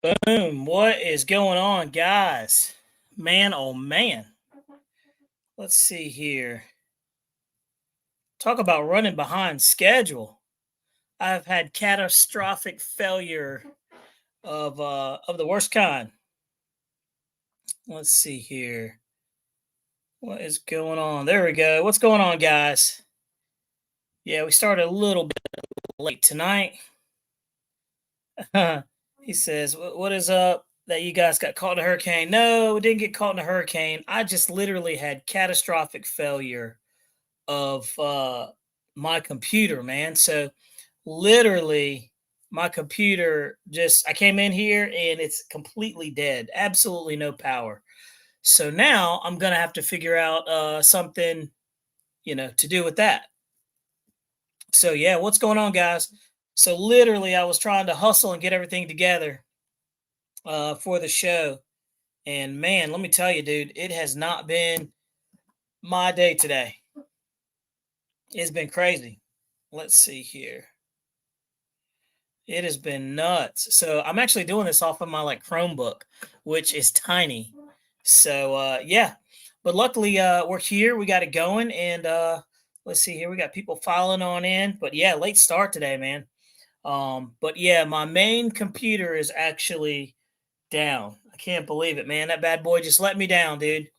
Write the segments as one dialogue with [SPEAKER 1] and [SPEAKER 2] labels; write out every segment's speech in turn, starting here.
[SPEAKER 1] Boom. What is going on, guys? Man, oh man. Let's see here. Talk about running behind schedule. I've had catastrophic failure of the worst kind. Let's see here. What is going on? There we go. What's going on, guys? Yeah, we started a little bit late tonight. He says, What is up that you guys got caught in a hurricane?" No, we didn't get caught in a hurricane. I just literally had catastrophic failure of my computer, man. So literally, my computer I came in here and it's completely dead, absolutely no power. So now I'm gonna have to figure out something, to do with that. So yeah, what's going on, guys? So literally, I was trying to hustle and get everything together for the show, and man, let me tell you, dude, it has not been my day today. It's been crazy. Let's see here. It has been nuts. So I'm actually doing this off of my Chromebook, which is tiny. So yeah. But luckily we're here. We got it going. And let's see here. We got people filing on in. But yeah, late start today, man. But yeah, my main computer is actually down. I can't believe it, man. That bad boy just let me down, dude.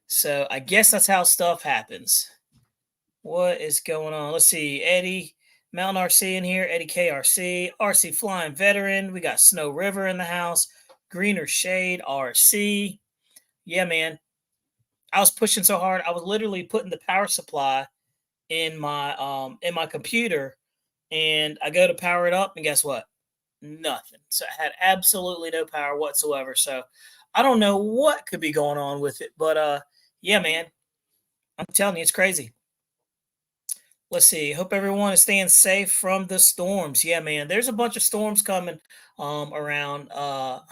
[SPEAKER 1] So I guess that's how stuff happens. What is going on? Let's see. Eddie Mountain RC in here. Eddie KRC. RC Flying Veteran. We got Snow River in the house. Greener Shade RC. Yeah, man. I was pushing so hard. I was literally putting the power supply in my computer, and I go to power it up, and guess what? Nothing. So I had absolutely no power whatsoever. So I don't know what could be going on with it, but yeah, man. I'm telling you, it's crazy. Let's see. Hope everyone is staying safe from the storms. Yeah, man. There's a bunch of storms coming around.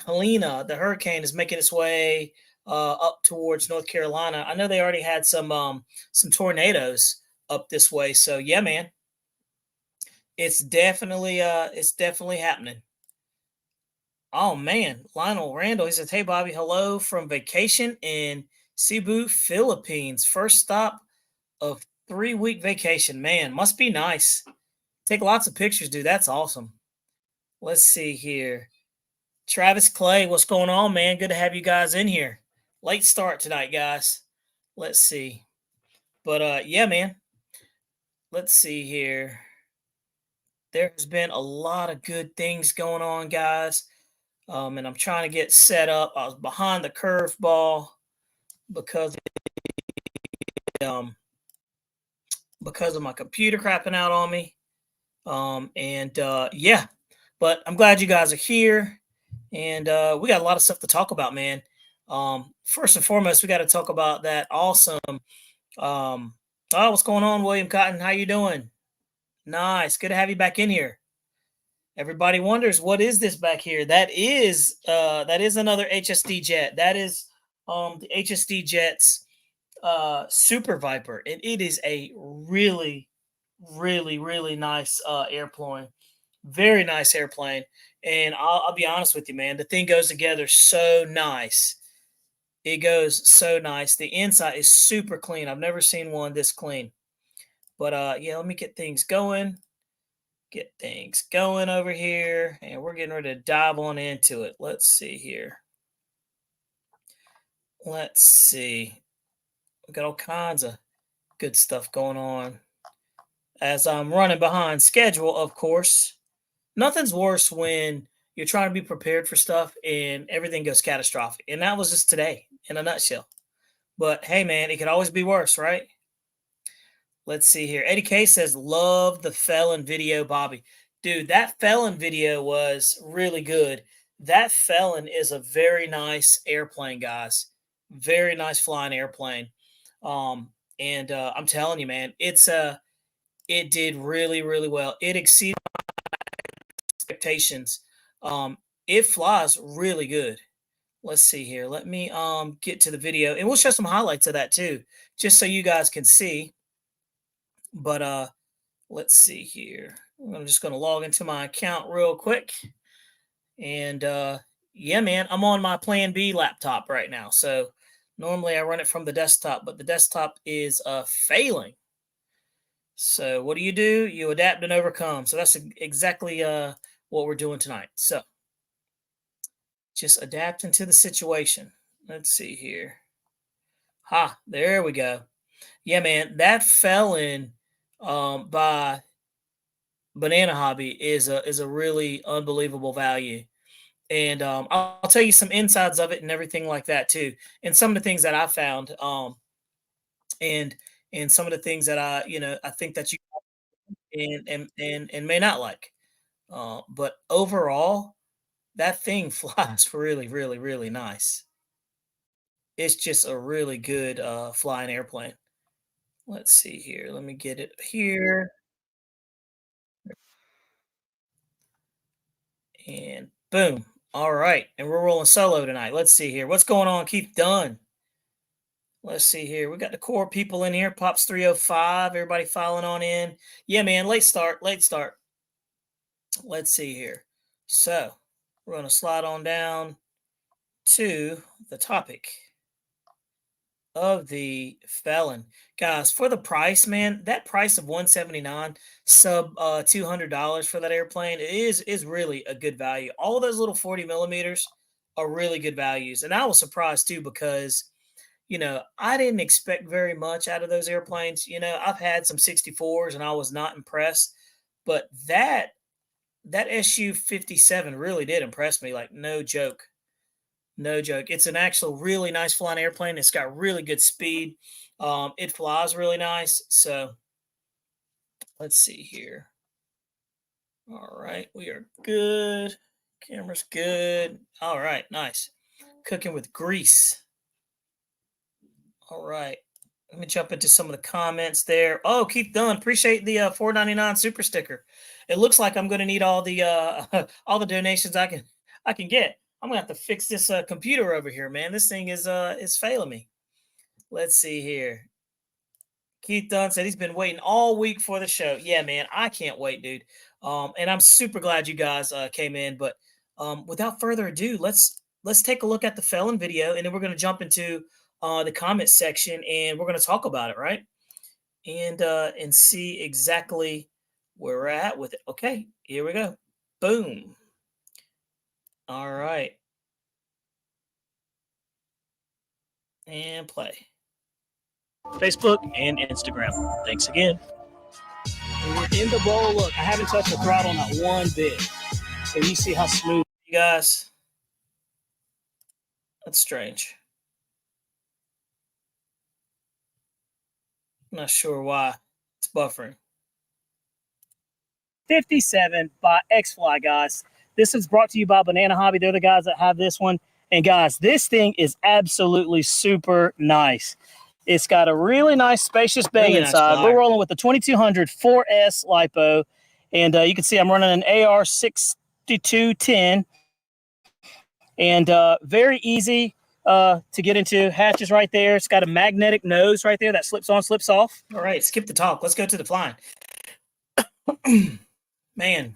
[SPEAKER 1] Helena, the hurricane, is making its way up towards North Carolina. I know they already had some tornadoes up this way. So yeah, man. It's definitely happening. Oh man, Lionel Randall. He says, "Hey Bobby, hello from vacation in Cebu, Philippines. First stop of 3-week vacation. Man, must be nice. Take lots of pictures, dude. That's awesome." Let's see here. Travis Clay, what's going on, man? Good to have you guys in here. Late start tonight, guys. Let's see. But yeah, man. Let's see here. There's been a lot of good things going on, guys. And I'm trying to get set up. I was behind the curveball because um because of my computer crapping out on me. And yeah, but I'm glad you guys are here, and we got a lot of stuff to talk about, man. First and foremost, we got to talk about that awesome. Um, oh, what's going on, William Cotton? How you doing? Nice, good to have you back in here. Everybody wonders what is this back here. That is another HSD jet. That is the HSD Jets Super Viper, and it is a really, really, really nice airplane. Very nice airplane. And I'll be honest with you, man. The thing goes together so nice. It goes so nice. The inside is super clean. I've never seen one this clean. But yeah, let me get things going. Get things going over here. And we're getting ready to dive on into it. Let's see here. Let's see. We got all kinds of good stuff going on. As I'm running behind schedule, of course. Nothing's worse when you're trying to be prepared for stuff and everything goes catastrophic. And that was just today in a nutshell. But hey, man, it could always be worse, right? Let's see here. Eddie K says, "Love the Felon video, Bobby." Dude, that Felon video was really good. That Felon is a very nice airplane, guys. Very nice flying airplane. And I'm telling you, man, it did really, really well. It exceeded expectations. It flies really good. Let's see here. Let me get to the video, and we'll show some highlights of that too, just so you guys can see. But let's see here. I'm just going to log into my account real quick, And yeah, man, I'm on my Plan B laptop right now. So normally I run it from the desktop, but the desktop is failing. So what do? You adapt and overcome. So that's exactly what we're doing tonight. So just adapting to the situation. Let's see here. Ha, there we go. Yeah, man, that Felon by Banana Hobby is a really unbelievable value. And I'll tell you some insides of it and everything like that too, and some of the things that I found, and some of the things that I think that you and may not like. But overall, that thing flies really, really, really nice. It's just a really good flying airplane. Let's see here. Let me get it here. And boom. All right. And we're rolling solo tonight. Let's see here. What's going on, Keith Dunn? Let's see here. We got the core people in here. Pops 305. Everybody filing on in. Yeah, man. Late start. Late start. Let's see here. So we're going to slide on down to the topic of the Felon. Guys, for the price, man, that price of $179, sub $200 for that airplane is really a good value. All of those little 40 millimeters are really good values. And I was surprised too because I didn't expect very much out of those airplanes. I've had some 64s and I was not impressed, but that Su-57 really did impress me. Like, no joke. No joke. It's an actual really nice flying airplane. It's got really good speed. It flies really nice. So let's see here. All right, we are good. Camera's good. All right, nice. Cooking with grease. All right. Let me jump into some of the comments there. Oh, Keith Dunn, appreciate the $4.99 super sticker. It looks like I'm going to need all the all the donations I can get. I'm gonna have to fix this computer over here, man. This thing is failing me. Let's see here. Keith Dunn said he's been waiting all week for the show. Yeah, man, I can't wait, dude. And I'm super glad you guys came in. But without further ado, let's take a look at the Felon video, and then we're gonna jump into the comment section, and we're gonna talk about it, right? And see exactly where we're at with it. Okay, here we go. Boom. All right. And play. Facebook and Instagram. Thanks again. And we're in the bowl. Look, I haven't touched the throttle not one bit. So you see how smooth, you guys. That's strange. I'm not sure why it's buffering. 57 by X-Fly, guys. This is brought to you by Banana Hobby. They're the guys that have this one. And guys, this thing is absolutely super nice. It's got a really nice spacious bay inside. Nice. We're rolling with the 2200 4S LiPo. And you can see I'm running an AR-6210. And very easy to get into. Hatches right there. It's got a magnetic nose right there that slips on, slips off. All right, skip the talk. Let's go to the flying. Man,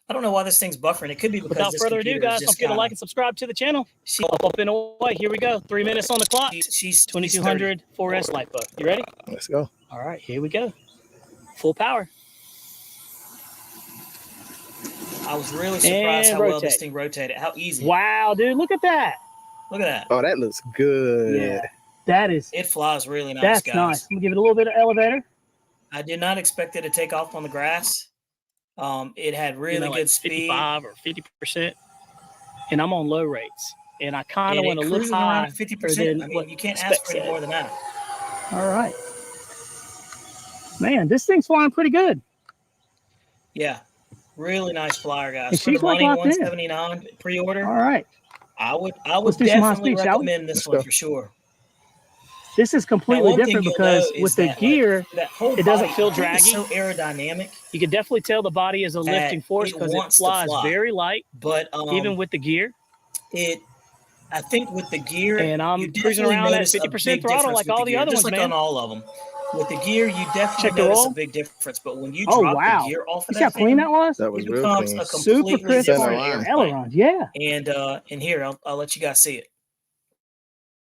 [SPEAKER 1] I don't know why this thing's buffering. It could be because without further ado, guys, don't forget to like and subscribe to the channel. Up and away. Here we go. 3 minutes on the clock. She's 2200 4S LiPo. You ready?
[SPEAKER 2] Let's go.
[SPEAKER 1] All right, here we go. Full power. I was really surprised how well this thing rotated. How easy. Wow, dude, look at that. Look at that.
[SPEAKER 2] Oh, that looks good.
[SPEAKER 1] Yeah, that is. It flies really nice, that's guys. Nice. I'm gonna give it a little bit of elevator. I did not expect it to take off on the grass. It had really good speed. 55 or 50%. And I'm on low rates. And I kind of want to look high. 50%. I mean, you can't ask for any more than that. All right. Man, this thing's flying pretty good. Yeah. Really nice flyer, guys. For the money, $179 pre-order. All right. I would definitely recommend this one for sure. This is completely different because with the gear, it doesn't feel draggy. It's so aerodynamic. You can definitely tell the body is a lifting force because it flies very light. But even with the gear, I think with the gear, and I'm cruising around at 50% throttle like all the other ones, man. Just like on all of them. with the gear, you definitely notice a big difference. But when you drop the gear off of
[SPEAKER 2] see how
[SPEAKER 1] that
[SPEAKER 2] clean
[SPEAKER 1] thing,
[SPEAKER 2] that was?
[SPEAKER 3] That was
[SPEAKER 1] it
[SPEAKER 3] real
[SPEAKER 1] becomes
[SPEAKER 3] clean.
[SPEAKER 1] a
[SPEAKER 2] Super
[SPEAKER 1] completely
[SPEAKER 2] crisp
[SPEAKER 1] different
[SPEAKER 2] on
[SPEAKER 1] airplane.
[SPEAKER 2] ailerons. Yeah.
[SPEAKER 1] And here, I'll let you guys see it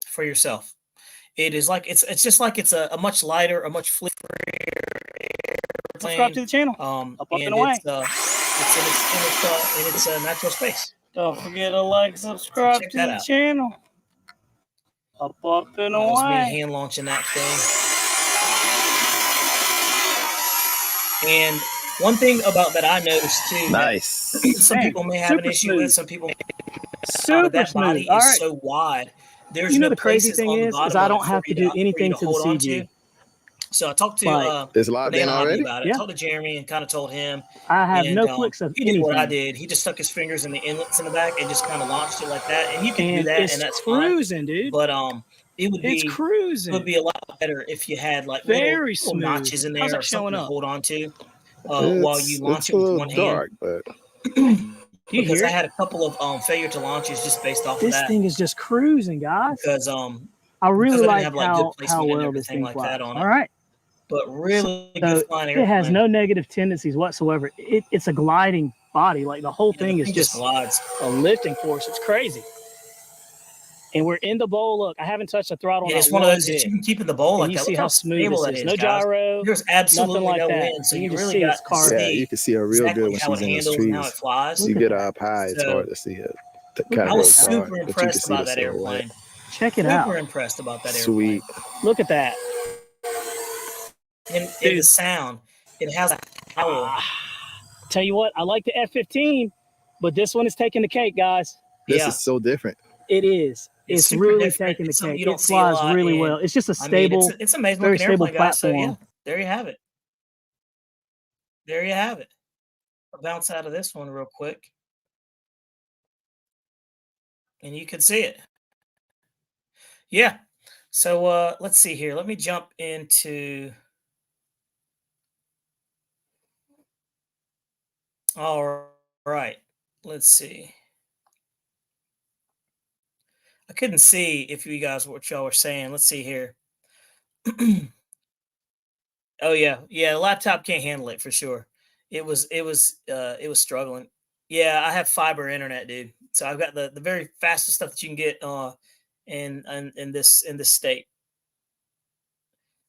[SPEAKER 1] for yourself. It is like it's just like it's a much lighter, a much fleeter airplane.
[SPEAKER 2] Subscribe to the channel. Up
[SPEAKER 1] And
[SPEAKER 2] and away.
[SPEAKER 1] it's in its natural space.
[SPEAKER 2] Don't forget to like, subscribe to the channel. Up and away.
[SPEAKER 1] That was me hand launching that thing. And one thing about that I noticed too,
[SPEAKER 3] nice.
[SPEAKER 1] Some people may have an issue with, some people
[SPEAKER 2] super
[SPEAKER 1] that
[SPEAKER 2] smooth.
[SPEAKER 1] body is so wide. There's no
[SPEAKER 2] the crazy
[SPEAKER 1] places
[SPEAKER 2] thing
[SPEAKER 1] on the bottom
[SPEAKER 2] is I don't have to do anything to the CG.
[SPEAKER 1] So I talked to
[SPEAKER 3] it's locked in already
[SPEAKER 1] about it. I talked to Jeremy and kind of told him.
[SPEAKER 2] I have no clicks of
[SPEAKER 1] anything. He did what I did. He just stuck his fingers in the inlets in the back and just kind of launched it like that. And you can do that, and that's
[SPEAKER 2] cruising,
[SPEAKER 1] fine.
[SPEAKER 2] Dude.
[SPEAKER 1] But it would be
[SPEAKER 2] cruising.
[SPEAKER 1] It would be a lot better if you had like
[SPEAKER 2] very
[SPEAKER 1] little notches in there or something to hold on to while you launch
[SPEAKER 3] it
[SPEAKER 1] with one
[SPEAKER 3] dark,
[SPEAKER 1] hand.
[SPEAKER 2] But
[SPEAKER 1] because I had a couple of failure to launches just based off of that.
[SPEAKER 2] This thing is just cruising, guys.
[SPEAKER 1] Because
[SPEAKER 2] I really like
[SPEAKER 1] have,
[SPEAKER 2] how
[SPEAKER 1] well
[SPEAKER 2] this thing
[SPEAKER 1] like
[SPEAKER 2] flies.
[SPEAKER 1] that on
[SPEAKER 2] All right.
[SPEAKER 1] But really
[SPEAKER 2] good flying airplane. It has no negative tendencies whatsoever. It's a gliding body. Like the whole thing is just
[SPEAKER 1] glides.
[SPEAKER 2] A lifting force. It's crazy. And we're in the bowl. Look, I haven't touched the throttle.
[SPEAKER 1] It's one of those that you can keep in the bowl like
[SPEAKER 2] you
[SPEAKER 1] that.
[SPEAKER 2] see how smooth this is. No gyro.
[SPEAKER 1] There's absolutely
[SPEAKER 2] like
[SPEAKER 1] no
[SPEAKER 2] that.
[SPEAKER 1] wind, so you
[SPEAKER 2] can
[SPEAKER 1] really got to see.
[SPEAKER 3] Yeah, you can see her real good when she's in those trees.
[SPEAKER 1] How it flies.
[SPEAKER 3] You get her up high, it's hard to see it.
[SPEAKER 1] I was super impressed about that airplane.
[SPEAKER 2] Check it out.
[SPEAKER 1] Super impressed about that airplane.
[SPEAKER 3] Sweet.
[SPEAKER 2] Look at that.
[SPEAKER 1] And the sound. It has a howl.
[SPEAKER 2] Tell you what, I like the F-15, but this one is taking the cake, guys.
[SPEAKER 3] This is so different.
[SPEAKER 2] It is. It's really taking the cake. It flies really well. It's just a stable,
[SPEAKER 1] it's amazing
[SPEAKER 2] very stable platform.
[SPEAKER 1] So yeah, there you have it. There you have it. I'll bounce out of this one real quick. And you can see it. Yeah. So let's see here. Let me jump into. All right. Let's see. I couldn't see if you guys what y'all were saying. Let's see here. Oh yeah, the laptop can't handle it for sure. It was struggling. Yeah, I have fiber internet, dude. So I've got the very fastest stuff that you can get in this state.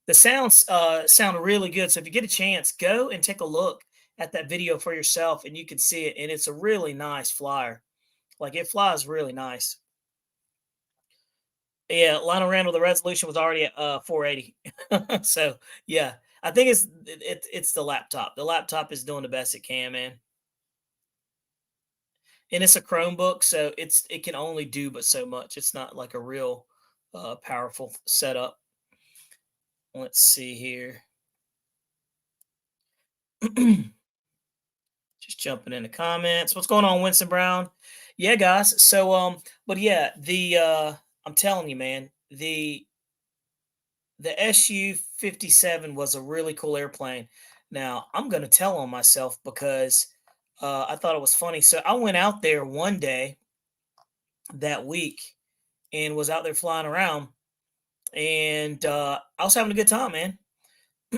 [SPEAKER 1] The sounds sound really good. So if you get a chance, go and take a look at that video for yourself, and you can see it. And it's a really nice flyer. Like it flies really nice. Yeah, Lionel Randall, the resolution was already at 480. So yeah, I think it's the laptop. The laptop is doing the best it can, man. And it's a Chromebook, so it can only do but so much. It's not like a real powerful setup. Let's see here. Just jumping in the comments. What's going on, Winston Brown? Yeah, guys. So but yeah, I'm telling you, man, the Su-57 was a really cool airplane. Now, I'm going to tell on myself because I thought it was funny. So I went out there one day that week and was out there flying around. And I was having a good time, man.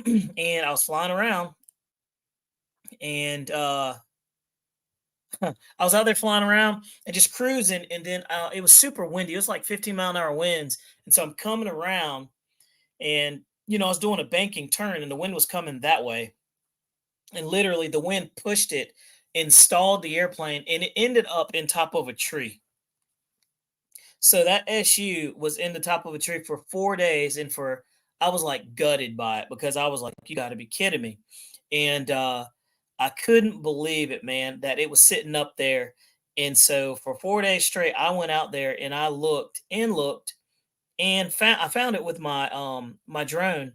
[SPEAKER 1] And I was flying around. And I was out there flying around and just cruising. And then it was super windy. It was like 15-mile-an-hour winds. And so I'm coming around. And, I was doing a banking turn and the wind was coming that way. And literally the wind pushed it and stalled the airplane and it ended up in top of a tree. So that SU was in the top of a tree for 4 days. And I was like gutted by it because I was like, you got to be kidding me. And I couldn't believe it, man, that it was sitting up there. And so for 4 days straight, I went out there and I looked and I found it with my my drone,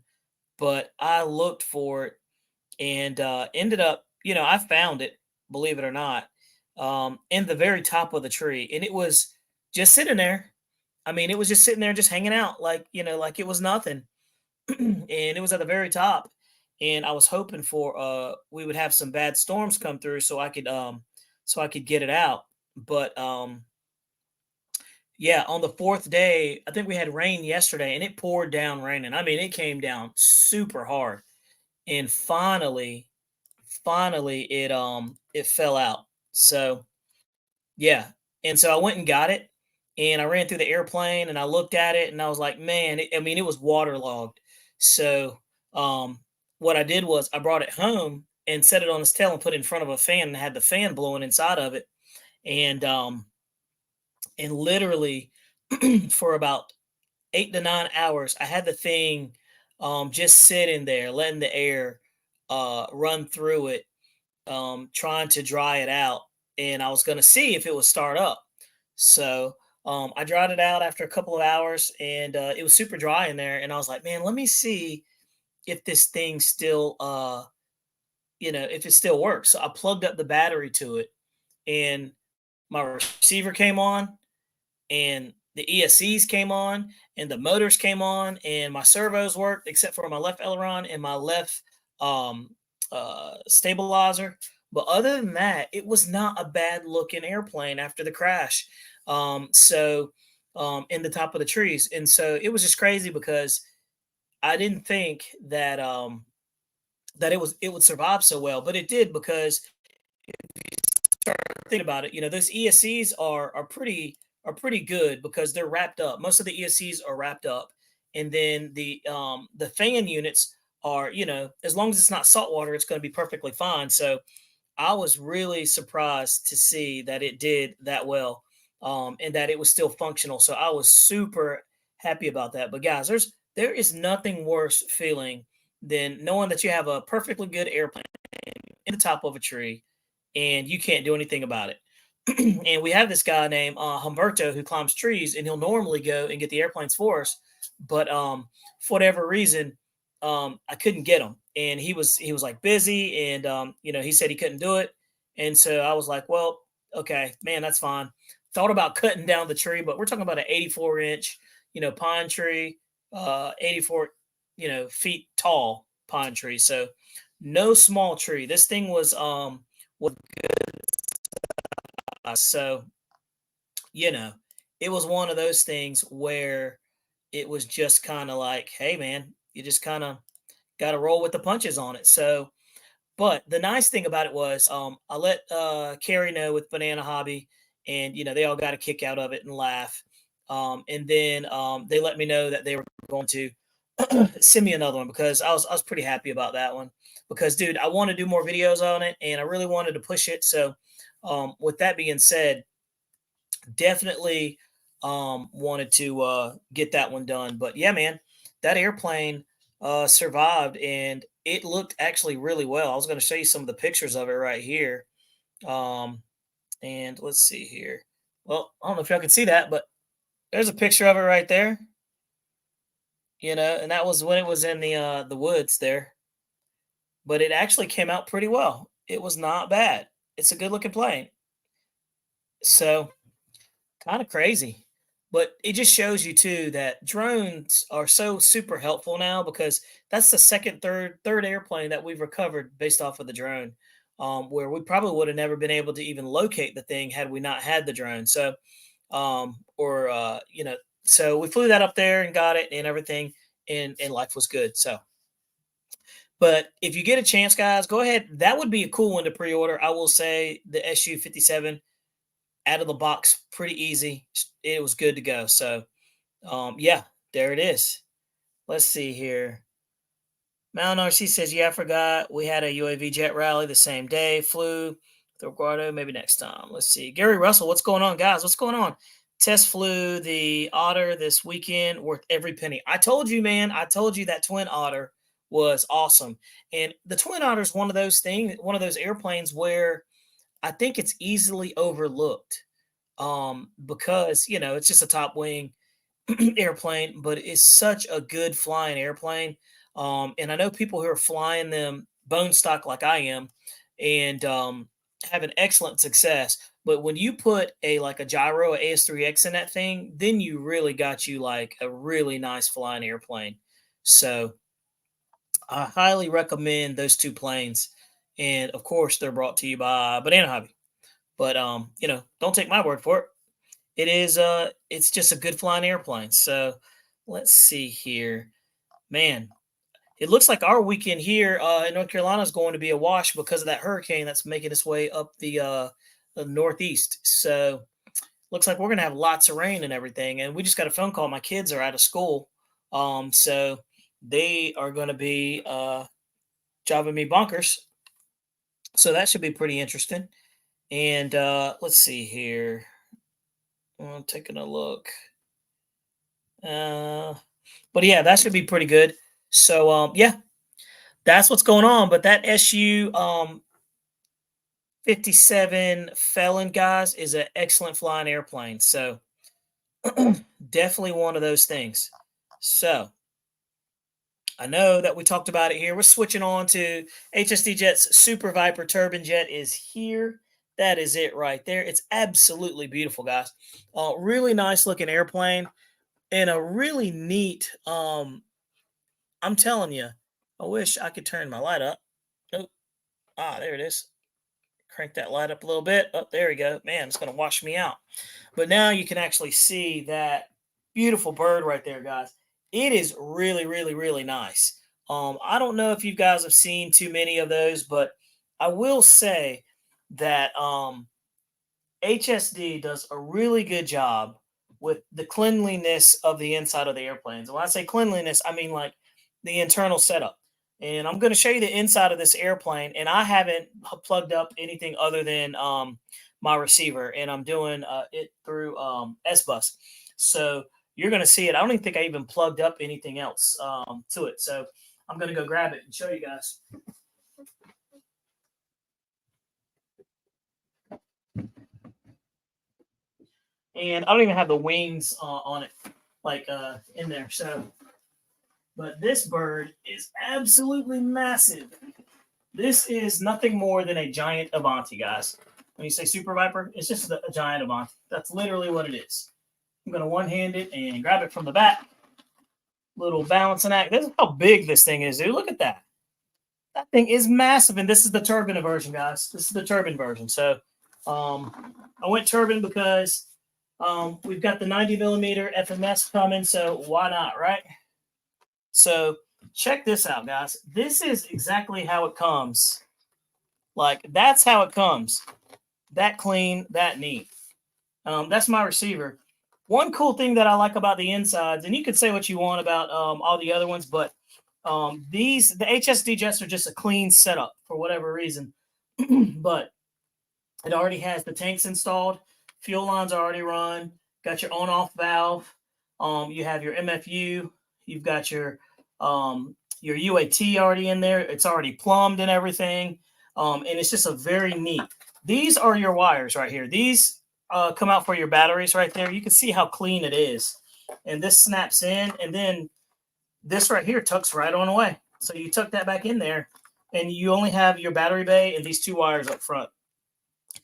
[SPEAKER 1] but I looked for it and ended up, I found it, believe it or not, in the very top of the tree, and it was just sitting there. I mean, it was just sitting there, just hanging out, like like it was nothing, and it was at the very top. And I was hoping for we would have some bad storms come through so I could get it out, but yeah, on the fourth day, I think we had rain yesterday, and it poured down raining. I mean, it came down super hard, and finally, it fell out. So yeah, and so I went and got it, and I ran through the airplane, and I looked at it, and I was like, man, I mean, it was waterlogged. So um, what I did was I brought it home and set it on its tail and put it in front of a fan and had the fan blowing inside of it, and literally for about 8 to 9 hours, I had the thing just sitting there, letting the air run through it, trying to dry it out. And I was going to see if it would start up. So I dried it out after a couple of hours, and it was super dry in there. And I was like, man, let me see if this thing still, if it still works. So I plugged up the battery to it, and my receiver came on, and the ESCs came on, and the motors came on, and my servos worked except for my left aileron and my left um, stabilizer. But other than that, it was not a bad looking airplane after the crash. In the top of the trees, and so it was just crazy because I didn't think that that it would survive so well, but it did because start thinking about it, those ESCs are pretty good because they're wrapped up. Most of the ESCs are wrapped up, and then the fan units are, as long as it's not salt water, it's going to be perfectly fine. So I was really surprised to see that it did that well, and that it was still functional. So I was super happy about that. But guys, there is nothing worse feeling than knowing that you have a perfectly good airplane in the top of a tree and you can't do anything about it. And we have this guy named Humberto who climbs trees, and he'll normally go and get the airplanes for us, but for whatever reason, I couldn't get him, and he was like busy, and he said he couldn't do it, and so I was like, well, okay, man, that's fine. Thought about cutting down the tree, but we're talking about an 84-inch, pine tree, 84, feet tall pine tree, so no small tree. This thing was so, you know, it was one of those things where it was just kind of like, hey, man, you just kind of got to roll with the punches on it. So, but the nice thing about it was, I let Carrie know with Banana Hobby, and they all got a kick out of it and laugh. And then they let me know that they were going to send me another one because I was pretty happy about that one because, dude, I want to do more videos on it, and I really wanted to push it. So, with that being said, definitely wanted to get that one done. But yeah, man, that airplane survived, and it looked actually really well. I was going to show you some of the pictures of it right here. Um, and let's see here. Well, I don't know if y'all can see that, but there's a picture of it right there. And that was when it was in the woods there. But it actually came out pretty well. It was not bad. It's a good looking plane. So kind of crazy. But it just shows you too that drones are so super helpful now because that's the second, third airplane that we've recovered based off of the drone, where we probably would have never been able to even locate the thing had we not had the drone. So, so we flew that up there and got it and everything, and life was good. So, but if you get a chance, guys, go ahead. That would be a cool one to pre-order. I will say the Su-57 out of the box, pretty easy. It was good to go. So, yeah, there it is. Let's see here. Mount RC says, yeah, I forgot. We had a UAV jet rally the same day. Flew the Guardo, maybe next time. Let's see. Gary Russell, what's going on, guys? What's going on? Test flew the Otter this weekend, worth every penny. I told you, man. I told you that Twin Otter was awesome. And the Twin Otter is one of those airplanes where I think it's easily overlooked because it's just a top wing airplane, but it's such a good flying airplane. And I know people who are flying them bone stock like I am, and having excellent success. But when you put a gyro, a AS3X in that thing, then you really got you like a really nice flying airplane. So I highly recommend those two planes. And of course, they're brought to you by Banana Hobby. But don't take my word for it. it is it's just a good flying airplane. So let's see here, man. It looks like our weekend here in North Carolina is going to be a wash because of that hurricane that's making its way up the northeast. So looks like we're going to have lots of rain and everything. And we just got a phone call. My kids are out of school, so they are going to be driving me bonkers. So that should be pretty interesting. And let's see here. I'm taking a look. But yeah, that should be pretty good. So yeah, that's what's going on. But that Su-57 Felon, guys, is an excellent flying airplane. So definitely one of those things. So I know that we talked about it here. We're switching on to HSDJets Super Viper Turbine Jet is here. That is it right there. It's absolutely beautiful, guys. Really nice looking airplane and a really neat. I'm telling you, I wish I could turn my light up. Oh, there it is. Crank that light up a little bit. Oh, there we go. Man, it's going to wash me out. But now you can actually see that beautiful bird right there, guys. It is really, really, really nice. I don't know if you guys have seen too many of those, but I will say that HSD does a really good job with the cleanliness of the inside of the airplanes. When I say cleanliness, I mean like the internal setup. And I'm going to show you the inside of this airplane. And I haven't plugged up anything other than my receiver. And I'm doing it through S-Bus. So you're going to see it. I don't even think I even plugged up anything else to it. So I'm going to go grab it and show you guys. And I don't even have the wings on it, like in there. So, but this bird is absolutely massive. This is nothing more than a giant Avanti, guys. When you say Super Viper, it's just a giant Avanti. That's literally what it is. I'm going to one-hand it and grab it from the back. Little balancing act. This is how big this thing is, dude. Look at that. That thing is massive. And this is the turbine version, guys. This is the turbine version. So I went turbine because we've got the 90 millimeter FMS coming. So why not, right? So check this out, guys. This is exactly how it comes. Like, that's how it comes. That clean, that neat. That's my receiver. One cool thing that I like about the insides, and you could say what you want about all the other ones, but the HSD jets are just a clean setup for whatever reason. But it already has the tanks installed. Fuel lines are already run. Got your on-off valve. You have your MFU. You've got your UAT already in there. It's already plumbed and everything. And it's just a very neat. These are your wires right here. These come out for your batteries right there. You can see how clean it is. And this snaps in, and then this right here tucks right on away. So you tuck that back in there, and you only have your battery bay and these two wires up front.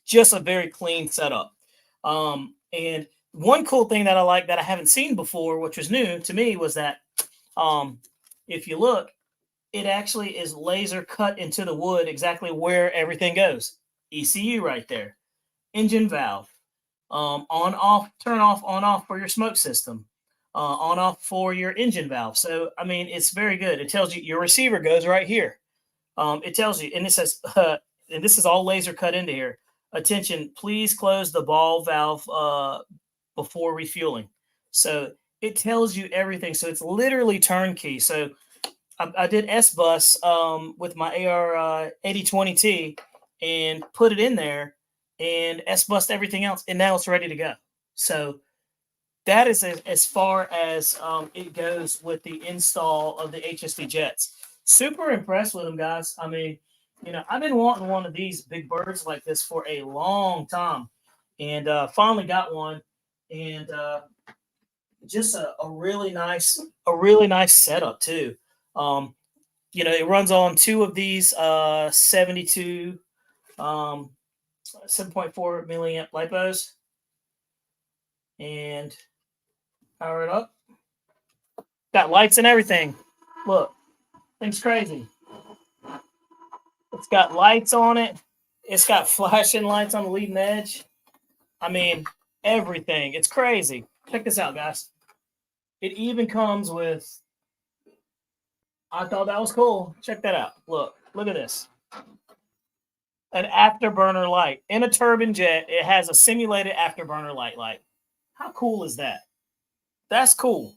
[SPEAKER 1] Just a very clean setup. And one cool thing that I like that I haven't seen before, which was new to me, was that if you look, it actually is laser cut into the wood exactly where everything goes. ECU right there. Engine valve. On, off, turn off, on, off for your smoke system. On, off for your engine valve. So, I mean, it's very good. It tells you your receiver goes right here. It tells you, and it says, and this is all laser cut into here. Attention, please close the ball valve before refueling. So it tells you everything. So it's literally turnkey. So I did S-Bus with my AR 8020T and put it in there and S-Bust everything else, and now it's ready to go. So that is as far as it goes with the install of the HSD jets. Super impressed with them, guys. I mean, you know, I've been wanting one of these big birds like this for a long time, and finally got one, and just a really nice setup too. You know, it runs on two of these 72 7.4 milliamp lipos, and power it up. Got lights and everything. Look, thing's crazy. It's got lights on it. It's got flashing lights on the leading edge. I mean, everything. It's crazy. Check this out, guys. It even comes with, I thought that was cool. Check that out. Look at this. An afterburner light. In a turbine jet, it has a simulated afterburner light. How cool is that? That's cool.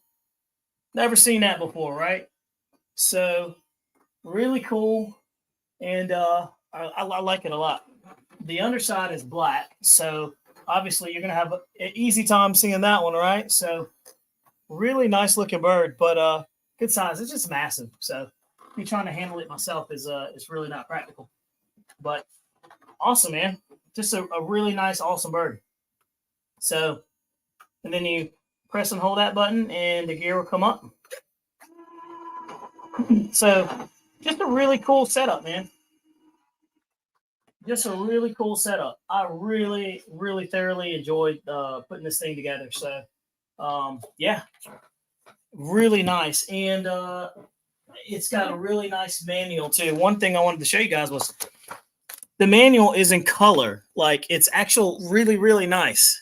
[SPEAKER 1] Never seen that before, right? So, really cool. And I like it a lot. The underside is black. So, obviously, you're going to have an easy time seeing that one, right? So, really nice looking bird, but good size. It's just massive. So, me trying to handle it myself is really not practical. But awesome, man. Just a really nice, awesome bird. So, and then you press and hold that button and the gear will come up. So, just a really cool setup, man. Just a really cool setup. I really, really thoroughly enjoyed putting this thing together. So, yeah, really nice. And it's got a really nice manual, too. One thing I wanted to show you guys was the manual is in color. Like, it's actual really, really nice.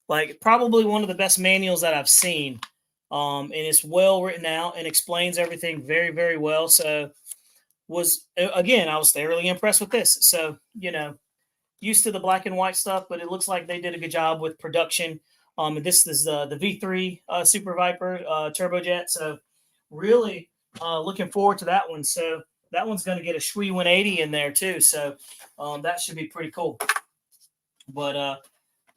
[SPEAKER 1] Like, probably one of the best manuals that I've seen. And it's well written out and explains everything very, very well. So, I was thoroughly impressed with this. So, used to the black and white stuff, but it looks like they did a good job with production. And this is the V3 Super Viper turbojet. So, really looking forward to that one. So, that one's going to get a Shui-180 in there too. So, that should be pretty cool. But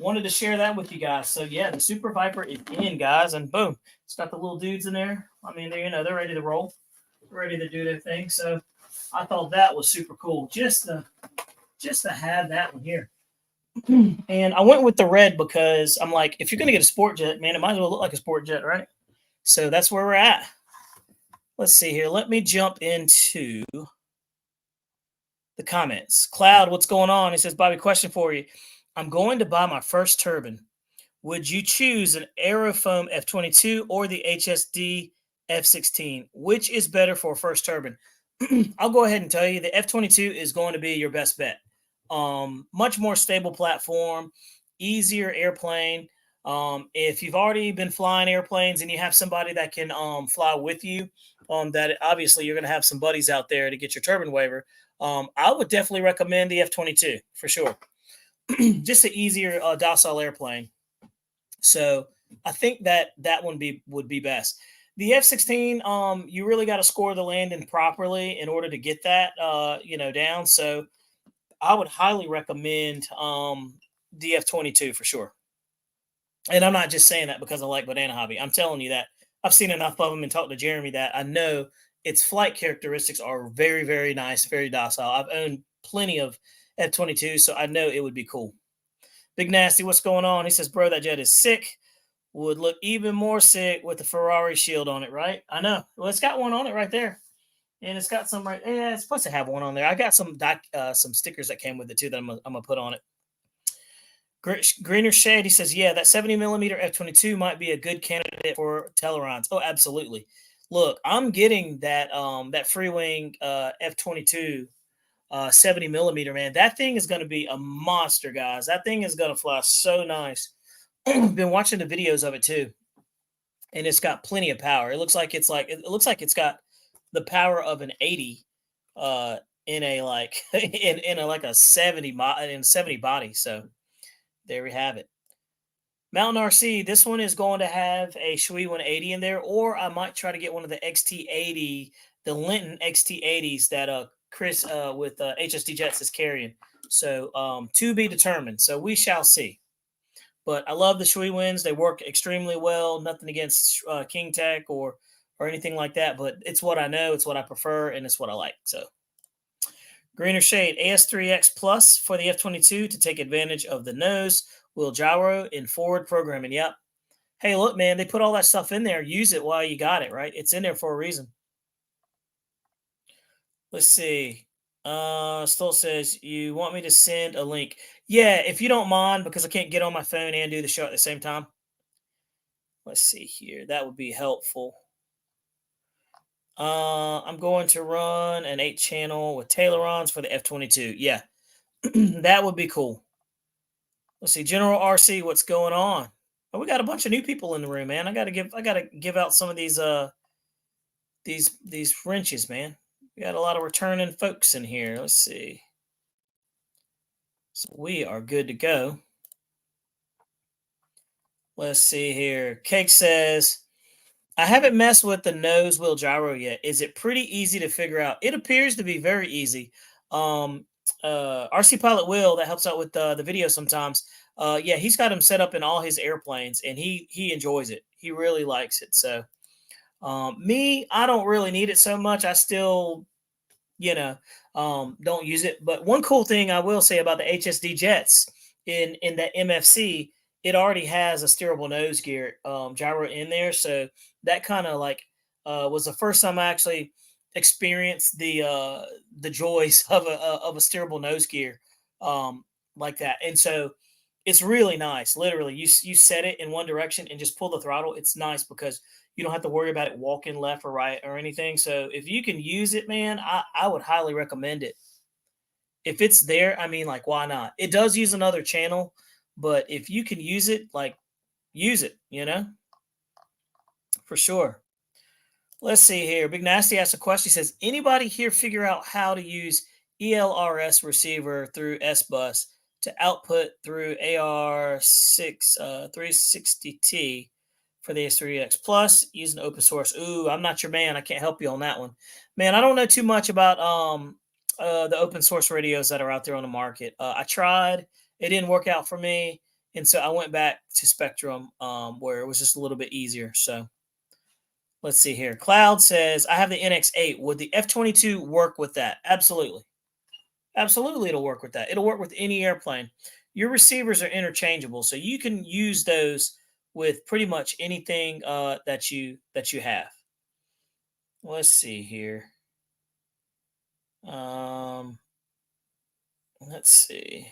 [SPEAKER 1] wanted to share that with you guys. So, yeah, the Super Viper is in, guys. And boom, it's got the little dudes in there. I mean, they're ready to roll, ready to do their thing. So, I thought that was super cool just to have that one here. And I went with the red because I'm like, if you're going to get a sport jet, man, it might as well look like a sport jet, right? So that's where we're at. Let's see here. Let me jump into the comments. Cloud, what's going on? He says, Bobby, question for you. I'm going to buy my first turbine. Would you choose an Aerofoam F22 or the HSD F16? Which is better for a first turbine? I'll go ahead and tell you the F22 is going to be your best bet. Much more stable platform, easier airplane. If you've already been flying airplanes and you have somebody that can fly with you, that obviously you're going to have some buddies out there to get your turbine waiver. I would definitely recommend the F22 for sure. Just an easier docile airplane. So I think that one would be best. The F-16, you really got to score the landing properly in order to get that, down. So I would highly recommend the F-22 for sure. And I'm not just saying that because I like Banana Hobby. I'm telling you that I've seen enough of them and talked to Jeremy that I know its flight characteristics are very, very nice, very docile. I've owned plenty of F-22, so I know it would be cool. Big Nasty, what's going on? He says, bro, that jet is sick. Would look even more sick with the Ferrari shield on it, right? I know. Well, it's got one on it right there. And it's got some right. Yeah, it's supposed to have one on there. I got some stickers that came with it too that I'm gonna put on it. Greener Shade, he says, yeah, that 70 millimeter F-22 might be a good candidate for Telerons. Oh, absolutely. Look, I'm getting that free wing F-22 70 millimeter, man. That thing is going to be a monster, guys. That thing is going to fly so nice. Been watching the videos of it too, and it's got plenty of power. It looks like it's got the power of an 80 in a like in a like a 70 body. So there we have it. Mountain RC, this one is going to have a Shui-180 in there, or I might try to get one of the XT80, the Linton XT80s that Chris with HSDJets is carrying. So to be determined. So we shall see. But I love the Shui-Wins. They work extremely well. Nothing against King Tech or anything like that. But it's what I know. It's what I prefer. And it's what I like. So Greener Shade, AS3X Plus for the F-22 to take advantage of the nose, wheel gyro, in forward programming. Yep. Hey, look, man, they put all that stuff in there. Use it while you got it, right? It's in there for a reason. Let's see. Stoll says, you want me to send a link? Yeah, if you don't mind, because I can't get on my phone and do the show at the same time. Let's see here. That would be helpful. I'm going to run an 8-channel with Tailorons for the F-22. Yeah, that would be cool. Let's see, General RC, what's going on? Oh, we got a bunch of new people in the room, man. I gotta give out some of these wrenches, man. We got a lot of returning folks in here. Let's see. So we are good to go. Let's see here. Cake says, I haven't messed with the nose wheel gyro yet. Is it pretty easy to figure out? It appears to be very easy. RC Pilot Will, that helps out with the video sometimes. Yeah, he's got him set up in all his airplanes, and he enjoys it. He really likes it. So me, I don't really need it so much. I still, don't use it. But one cool thing I will say about the HSD Jets in that MFC, it already has a steerable nose gear gyro in there. So that kind of like was the first time I actually experienced the joys of a steerable nose gear like that. And so it's really nice. Literally, you set it in one direction and just pull the throttle. It's nice because you don't have to worry about it walking left or right or anything. So if you can use it, man, I would highly recommend it. If it's there, I mean, like, why not? It does use another channel, but if you can use it, like, use it, for sure. Let's see here. Big Nasty asked a question. He says, anybody here figure out how to use ELRS receiver through S-Bus to output through AR6 360T for the S3X Plus using open source? Ooh, I'm not your man. I can't help you on that one. Man, I don't know too much about the open source radios that are out there on the market. I tried. It didn't work out for me. And so I went back to Spectrum where it was just a little bit easier. So let's see here. Cloud says, I have the NX8. Would the F-22 work with that? Absolutely. Absolutely, it'll work with that. It'll work with any airplane. Your receivers are interchangeable, so you can use those with pretty much anything that you have. Let's see here. Let's see.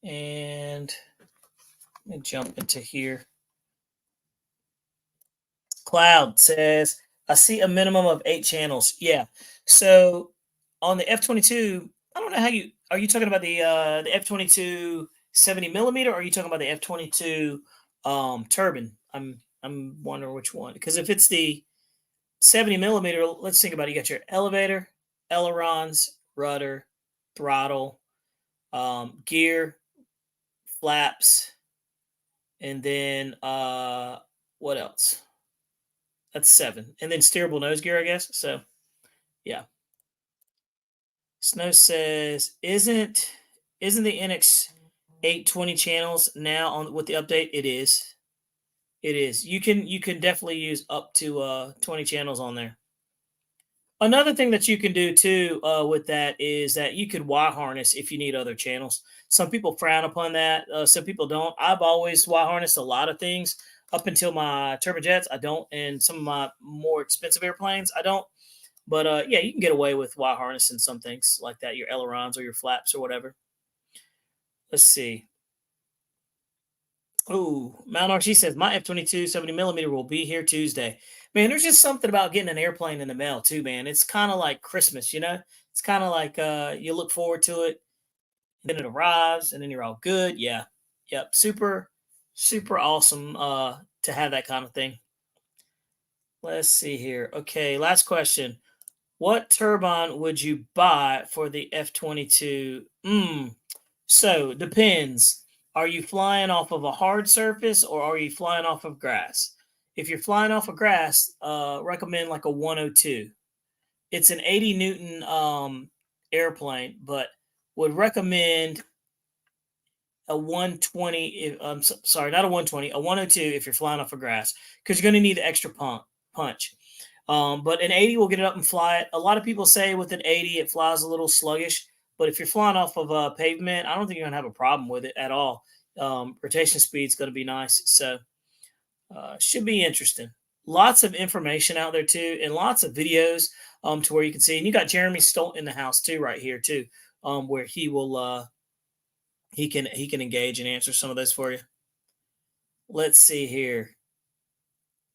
[SPEAKER 1] And let me jump into here. Cloud says, I see a minimum of 8 channels. Yeah. So on the F-22, I don't know how are you talking about the F-22 70 millimeter, or are you talking about the F-22 turbine? I'm wondering which one, because if it's the 70 millimeter, let's think about it. You got your elevator, ailerons, rudder, throttle, gear, flaps, and then what else? That's 7. And then steerable nose gear, I guess. So, yeah. Snow says, isn't the NX 820 channels now on with the update? It is. It is. You can definitely use up to 20 channels on there. Another thing that you can do too with that is that you could wire harness if you need other channels. Some people frown upon that. Some people don't. I've always wire harnessed a lot of things up until my turbojets. I don't, and some of my more expensive airplanes, I don't. But yeah, you can get away with wire harnessing some things like that, your ailerons or your flaps or whatever. Let's see. Oh, Mount RC says, my F-22 70 millimeter will be here Tuesday. Man, there's just something about getting an airplane in the mail too, man. It's kind of like Christmas, It's kind of like you look forward to it, and then it arrives, and then you're all good. Yeah. Yep. Super, super awesome to have that kind of thing. Let's see here. Okay, last question. What turbine would you buy for the F-22? So, depends. Are you flying off of a hard surface or are you flying off of grass? If you're flying off of grass, recommend like a 102. It's an 80 Newton airplane, but would recommend a 120. Sorry, not a 120, a 102 if you're flying off of grass, because you're going to need the extra punch. But an 80 will get it up and fly it. A lot of people say with an 80 it flies a little sluggish. But if you're flying off of pavement, I don't think you're going to have a problem with it at all. Rotation speed is going to be nice. So should be interesting. Lots of information out there too, and lots of videos to where you can see. And you got Jeremy Stolt in the house too, right here too, where he will he can engage and answer some of those for you. Let's see here.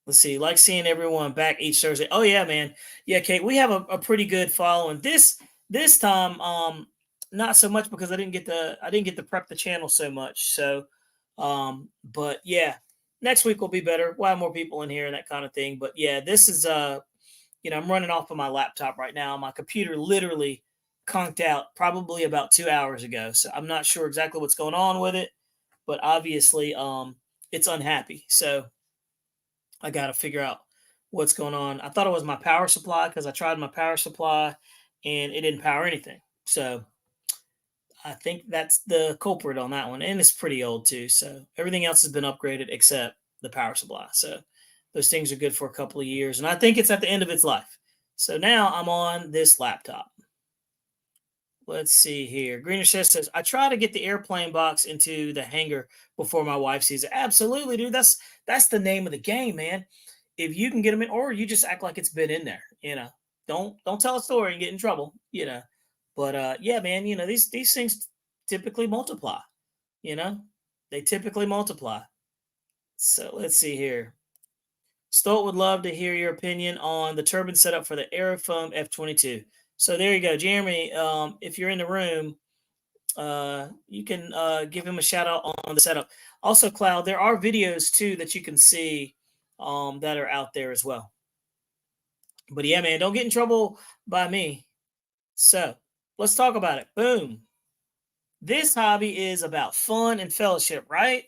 [SPEAKER 1] Let's see. Like seeing everyone back each Thursday. Oh yeah, man. Yeah, Kate, we have a pretty good following. This time, not so much because I didn't get to prep the channel so much. So, but yeah, next week will be better. We'll have more people in here and that kind of thing. But yeah, this is I'm running off of my laptop right now. My computer literally conked out probably about 2 hours ago. So I'm not sure exactly what's going on with it, but obviously it's unhappy. So I got to figure out what's going on. I thought it was my power supply because I tried my power supply and it didn't power anything. So I think that's the culprit on that one. And it's pretty old too. So everything else has been upgraded except the power supply. So those things are good for a couple of years. And I think it's at the end of its life. So now I'm on this laptop. Let's see here. Greener says, I try to get the airplane box into the hangar before my wife sees it. Absolutely, dude. That's the name of the game, man. If you can get them in, or you just act like it's been in there, Don't tell a story and get in trouble. But yeah, man, these things typically multiply, they typically multiply. So let's see here. Stolt would love to hear your opinion on the turbine setup for the Aerofoam F-22. So there you go, Jeremy. If you're in the room, you can give him a shout out on the setup. Also, Cloud, there are videos too that you can see that are out there as well. But yeah, man, don't get in trouble by me. So let's talk about it. Boom. This hobby is about fun and fellowship, right?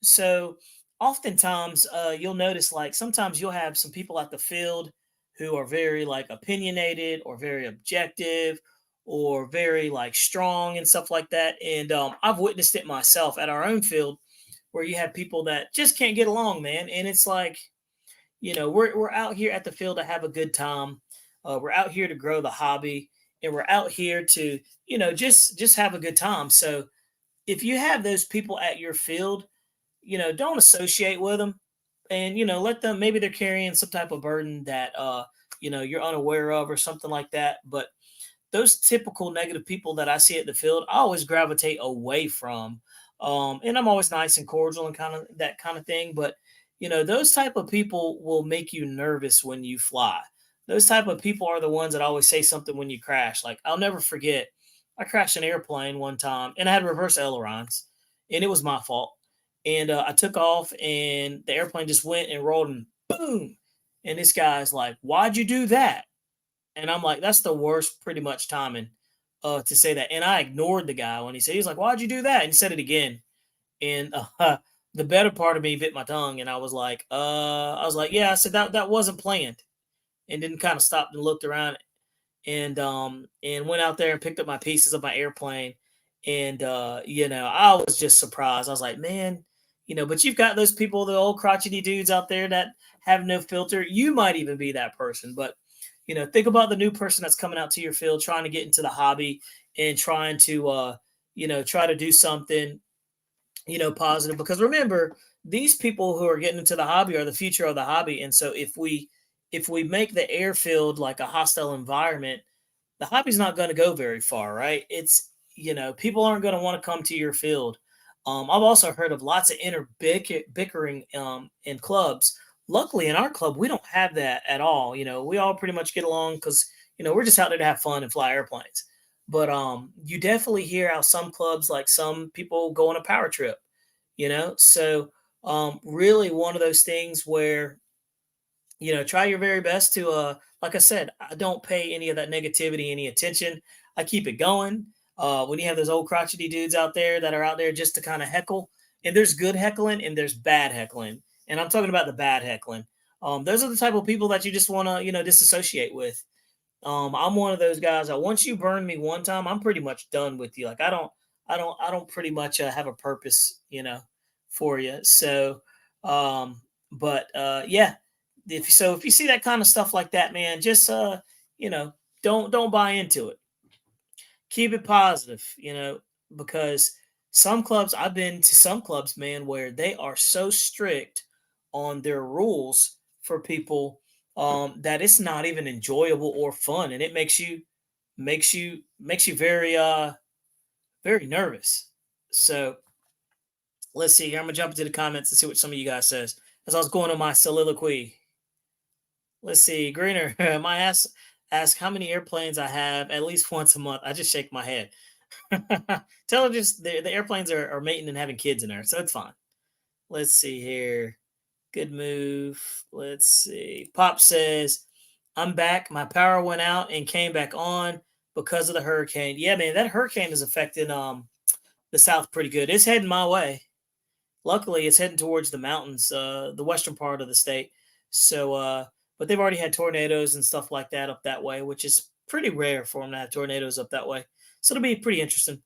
[SPEAKER 1] So oftentimes you'll notice like sometimes you'll have some people at the field who are very like opinionated or very objective or very like strong and stuff like that. And I've witnessed it myself at our own field where you have people that just can't get along, man. And it's like, we're out here at the field to have a good time. We're out here to grow the hobby, and we're out here to, just have a good time. So if you have those people at your field, don't associate with them, and let them. Maybe they're carrying some type of burden that you're unaware of or something like that. But those typical negative people that I see at the field, I always gravitate away from. And I'm always nice and cordial and kind of that kind of thing. But those type of people will make you nervous when you fly. Those type of people are the ones that always say something when you crash. Like I'll never forget, I crashed an airplane one time and I had reverse ailerons, and it was my fault. And I took off, and the airplane just went and rolled, and boom. And this guy's like, "Why'd you do that?" And I'm like, "That's the worst, pretty much timing to say that." And I ignored the guy when he said, he's like, "Why'd you do that?" And he said it again. And the better part of me bit my tongue, and I was like, "Yeah." I said that wasn't planned, and then kind of stopped and looked around, and went out there and picked up my pieces of my airplane. And I was just surprised. I was like, man, but you've got those people, the old crotchety dudes out there that have no filter. You might even be that person, but think about the new person that's coming out to your field trying to get into the hobby and trying to try to do something positive. Because remember, these people who are getting into the hobby are the future of the hobby. And so if we make the airfield like a hostile environment, the hobby's not going to go very far, right? It's, people aren't going to want to come to your field. I've also heard of lots of inner bickering in clubs. Luckily, in our club, we don't have that at all. We all pretty much get along because, we're just out there to have fun and fly airplanes. But you definitely hear how some clubs, like some people go on a power trip, So really one of those things where, try your very best to, like I said, I don't pay any of that negativity any attention. I keep it going. When you have those old crotchety dudes out there that are out there just to kind of heckle, and there's good heckling and there's bad heckling. And I'm talking about the bad heckling. Those are the type of people that you just want to, disassociate with. I'm one of those guys that once you burn me one time, I'm pretty much done with you. Like I don't pretty much have a purpose, for you. So, yeah, if you see that kind of stuff like that, man, just don't buy into it. Keep it positive, because I've been to some clubs, man, where they are so strict on their rules for people that it's not even enjoyable or fun, and it makes you very very nervous. So let's see here. I'm gonna jump into the comments and see what some of you guys says as I was going on my soliloquy. Let's see. Greener, my ask how many airplanes I have at least once a month. I just shake my head. Tell her just the airplanes are mating and having kids in there, so it's fine. Let's see here. Good move. Let's see. Pop says, I'm back. My power went out and came back on because of the hurricane. Yeah, man, that hurricane is affecting the South pretty good. It's heading my way. Luckily, it's heading towards the mountains, the western part of the state. So, but they've already had tornadoes and stuff like that up that way, which is pretty rare for them to have tornadoes up that way. So it'll be pretty interesting.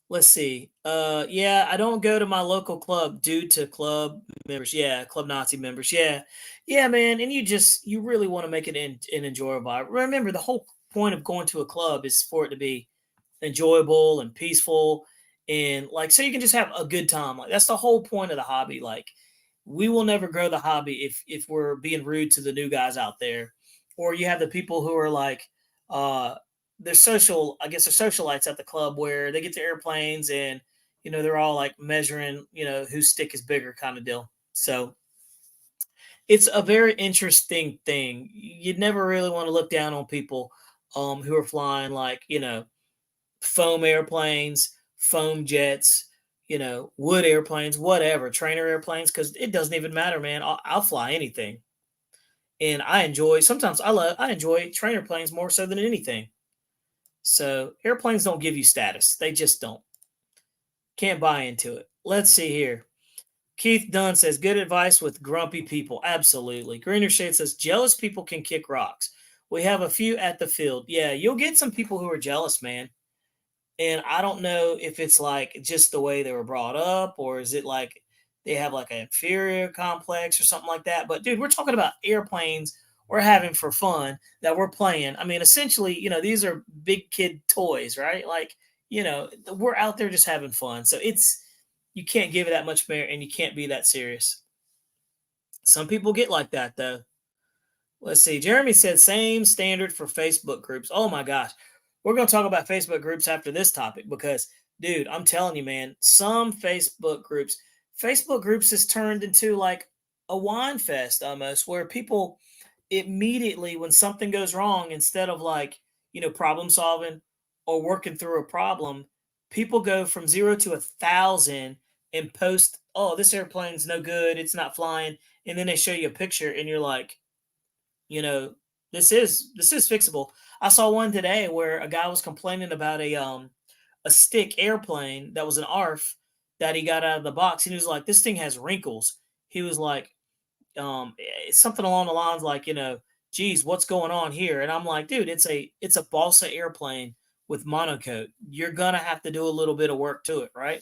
[SPEAKER 1] Let's see. Yeah, I don't go to my local club due to club members. Yeah, club Nazi members. Yeah, yeah, man. And you really want to make it an enjoyable. Remember, the whole point of going to a club is for it to be enjoyable and peaceful, and like so you can just have a good time. Like that's the whole point of the hobby. Like we will never grow the hobby if we're being rude to the new guys out there, or you have the people who are like they're social, I guess they're socialites at the club where they get to airplanes and they're all like measuring whose stick is bigger kind of deal. So it's a very interesting thing. You'd never really want to look down on people who are flying like foam airplanes, foam jets, wood airplanes, whatever, trainer airplanes, because it doesn't even matter, man. I'll fly anything. And sometimes I enjoy trainer planes more so than anything. So airplanes don't give you status. They just don't. Can't buy into it. Let's see here. Keith Dunn says, good advice with grumpy people. Absolutely. Greener Shade says, jealous people can kick rocks. We have a few at the field. Yeah, you'll get some people who are jealous, man. And I don't know if it's like just the way they were brought up, or is it like they have like an inferior complex or something like that. But dude, we're talking about airplanes we're having for fun that we're playing. I mean, essentially, these are big kid toys, right? Like, we're out there just having fun. So you can't give it that much merit and you can't be that serious. Some people get like that though. Let's see. Jeremy said same standard for Facebook groups. Oh my gosh. We're going to talk about Facebook groups after this topic because, dude, I'm telling you, man, some Facebook groups has turned into like a wine fest almost, where people immediately, when something goes wrong, instead of like, problem solving or working through a problem, people go from 0 to 1,000 and post, oh, this airplane's no good. It's not flying. And then they show you a picture and you're like, this is fixable. I saw one today where a guy was complaining about a stick airplane that was an ARF that he got out of the box. And he was like, this thing has wrinkles. He was like, something along the lines like, geez, what's going on here? And I'm like, dude, it's a balsa airplane with monocoque. You're gonna have to do a little bit of work to it, right?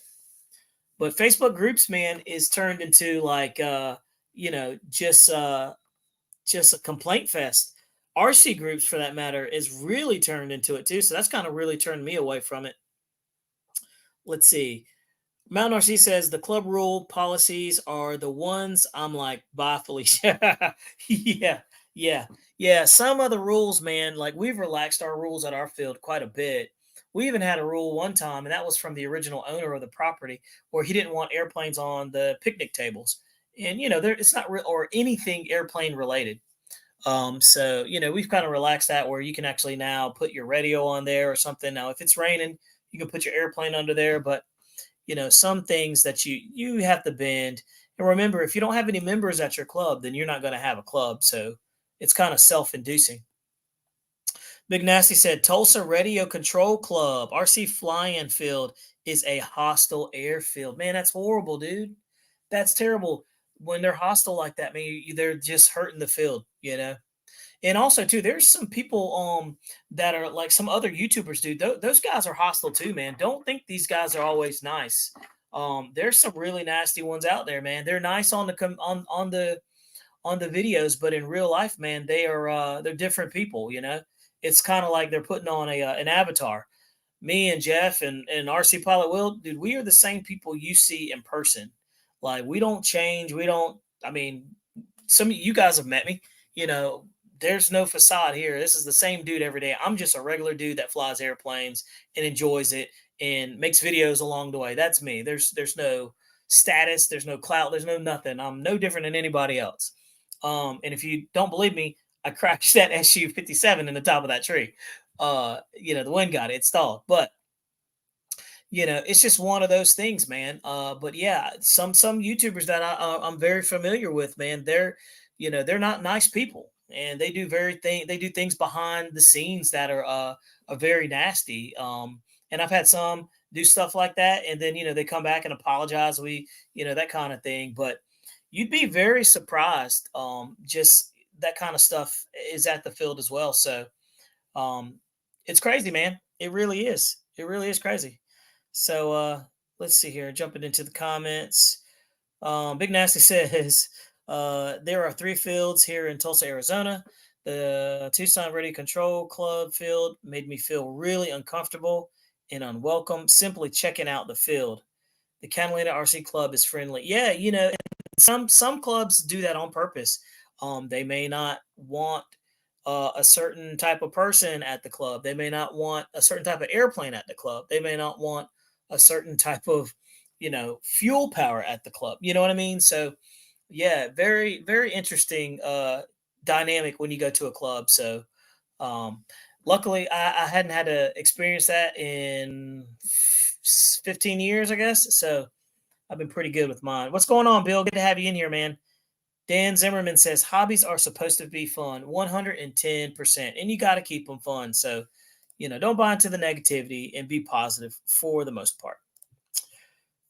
[SPEAKER 1] But Facebook groups, man, is turned into like just a complaint fest. RC groups, for that matter, is really turned into it too. So that's kind of really turned me away from it. Let's see. Mountain RC says the club rule policies are the ones I'm like, bye, Felicia. yeah. Some of the rules, man, like we've relaxed our rules at our field quite a bit. We even had a rule one time, and that was from the original owner of the property, where he didn't want airplanes on the picnic tables. And, it's not real or anything airplane related. So, we've kind of relaxed that where you can actually now put your radio on there or something. Now, if it's raining, you can put your airplane under there, but some things that you have to bend. And remember, if you don't have any members at your club, then you're not going to have a club. So it's kind of self-inducing. Big Nasty said, Tulsa Radio Control Club, RC Fly-In Field is a hostile airfield. Man, that's horrible, dude. That's terrible. When they're hostile like that, man, they're just hurting the field, And also, too, there's some people that are like some other YouTubers, dude. Those guys are hostile too, man. Don't think these guys are always nice. There's some really nasty ones out there, man. They're nice on the videos, but in real life, man, they're different people. It's kind of like they're putting on an avatar. Me and Jeff and RC Pilot Will, dude, we are the same people you see in person. Like we don't change. I mean, some of you guys have met me. There's no facade here. This is the same dude every day. I'm just a regular dude that flies airplanes and enjoys it and makes videos along the way. That's me. There's no status. There's no clout. There's no nothing. I'm no different than anybody else. And if you don't believe me, I crashed that Su-57 in the top of that tree. The wind got it stalled. But it's just one of those things, man. But yeah, some YouTubers that I'm very familiar with, man, they're not nice people, and they do things behind the scenes that are very nasty. And I've had some do stuff like that, and then they come back and apologize. That kind of thing. But you'd be very surprised. Just that kind of stuff is at the field as well. So um, it's crazy, man. It really is. It really is crazy. So let's see here. Jumping into the comments. Big Nasty says there are 3 fields here in Tulsa, Arizona. The Tucson Ready Control Club field made me feel really uncomfortable and unwelcome simply checking out the field. The Catalina RC Club is friendly. Yeah, some clubs do that on purpose. They may not want a certain type of person at the club. They may not want a certain type of airplane at the club. They may not want a certain type of, fuel power at the club. You know what I mean? So, yeah, very, very interesting dynamic when you go to a club. So, um, luckily, I hadn't had to experience that in 15 years, I guess. So, I've been pretty good with mine. What's going on, Bill? Good to have you in here, man. Dan Zimmerman says hobbies are supposed to be fun, 110%, and you got to keep them fun. So, don't buy into the negativity and be positive for the most part.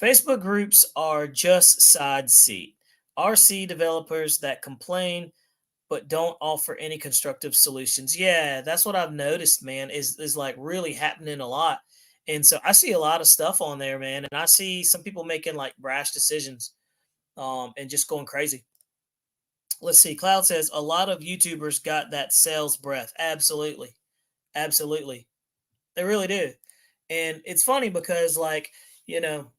[SPEAKER 1] Facebook groups are just side seat. RC developers that complain but don't offer any constructive solutions. Yeah, that's what I've noticed, man, is like really happening a lot. And so I see a lot of stuff on there, man, and I see some people making like brash decisions and just going crazy. Let's see. Cloud says a lot of YouTubers got that sales breath. Absolutely. Absolutely. They really do. And it's funny because you know,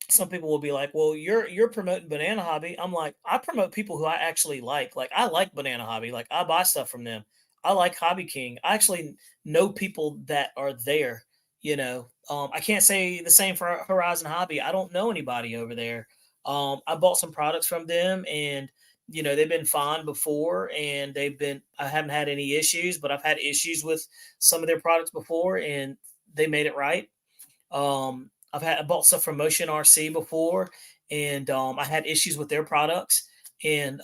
[SPEAKER 1] some people will be like, "Well, you're promoting Banana Hobby." I'm like, "I promote people who I actually like. Like I like Banana Hobby. Like I buy stuff from them. I like Hobby King. I actually know people that are there, I can't say the same for Horizon Hobby. I don't know anybody over there. I bought some products from them and they've been fine before and I haven't had any issues, but I've had issues with some of their products before and they made it right. I bought stuff from Motion RC before, and I had issues with their products, and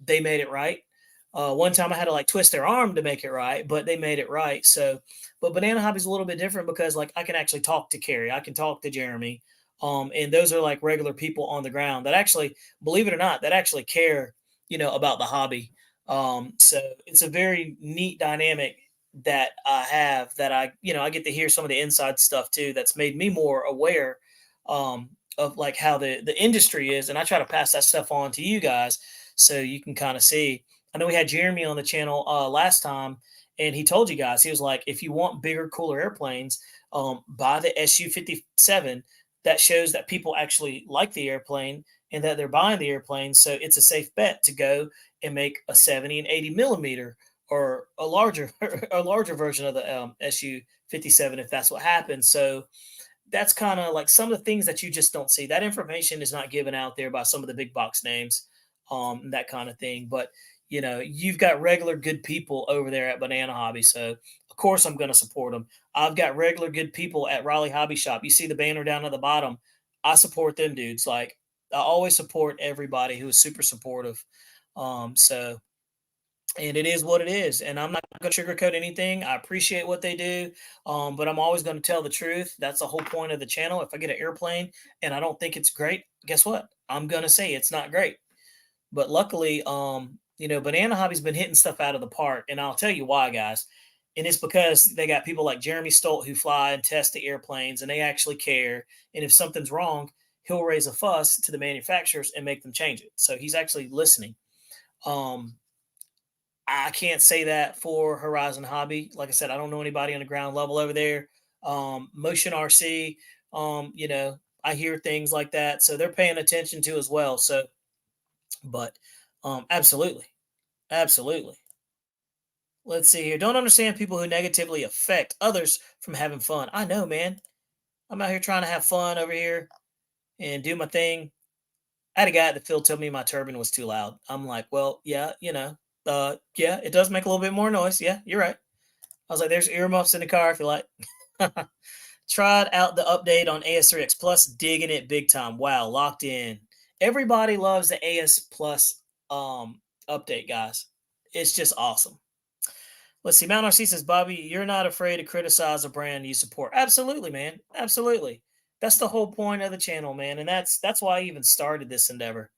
[SPEAKER 1] they made it right. One time I had to like twist their arm to make it right, but they made it right. So, but Banana Hobby is a little bit different because like I can actually talk to Carrie, I can talk to Jeremy, and those are like regular people on the ground that actually, believe it or not, that actually care, about the hobby. So it's a very neat dynamic that I have that I get to hear some of the inside stuff too. That's made me more aware of like how the industry is, and I try to pass that stuff on to you guys so you can kind of see. I know we had Jeremy on the channel last time, and he told you guys he was like, if you want bigger, cooler airplanes, buy the Su-57. That shows that people actually like the airplane and that they're buying the airplane, so it's a safe bet to go and make a 70 and 80 millimeter or a larger a larger version of the Su-57 if that's what happens. So that's kind of like some of the things that you just don't see. That information is not given out there by some of the big box names, that kind of thing. But you've got regular good people over there at Banana Hobby, so of course I'm going to support them. I've got regular good people at Raleigh Hobby Shop. You see the banner down at the bottom. I support them dudes. Like I always support everybody who is super supportive. So and it is what it is. And I'm not going to sugarcoat anything. I appreciate what they do, but I'm always going to tell the truth. That's the whole point of the channel. If I get an airplane and I don't think it's great, guess what? I'm going to say it's not great. But luckily, Banana Hobby's been hitting stuff out of the park, and I'll tell you why, guys. And it's because they got people like Jeremy Stolt who fly and test the airplanes, and they actually care. And if something's wrong, he'll raise a fuss to the manufacturers and make them change it. So he's actually listening. I can't say that for Horizon Hobby. Like I said, I don't know anybody on the ground level over there. Motion RC, I hear things like that. So they're paying attention to as well. So, but absolutely. Absolutely. Let's see here. Don't understand people who negatively affect others from having fun. I know, man. I'm out here trying to have fun over here and do my thing. I had a guy at the field tell me my turbine was too loud. I'm like, well, yeah, yeah, it does make a little bit more noise. Yeah, you're right. I was like, there's earmuffs in the car if you like. Tried out the update on AS3X Plus, digging it big time. Wow, locked in. Everybody loves the AS Plus update, guys. It's just awesome. Let's see. Mount RC says, Bobby, you're not afraid to criticize a brand you support. Absolutely, man. Absolutely. That's the whole point of the channel, man. And that's why I even started this endeavor.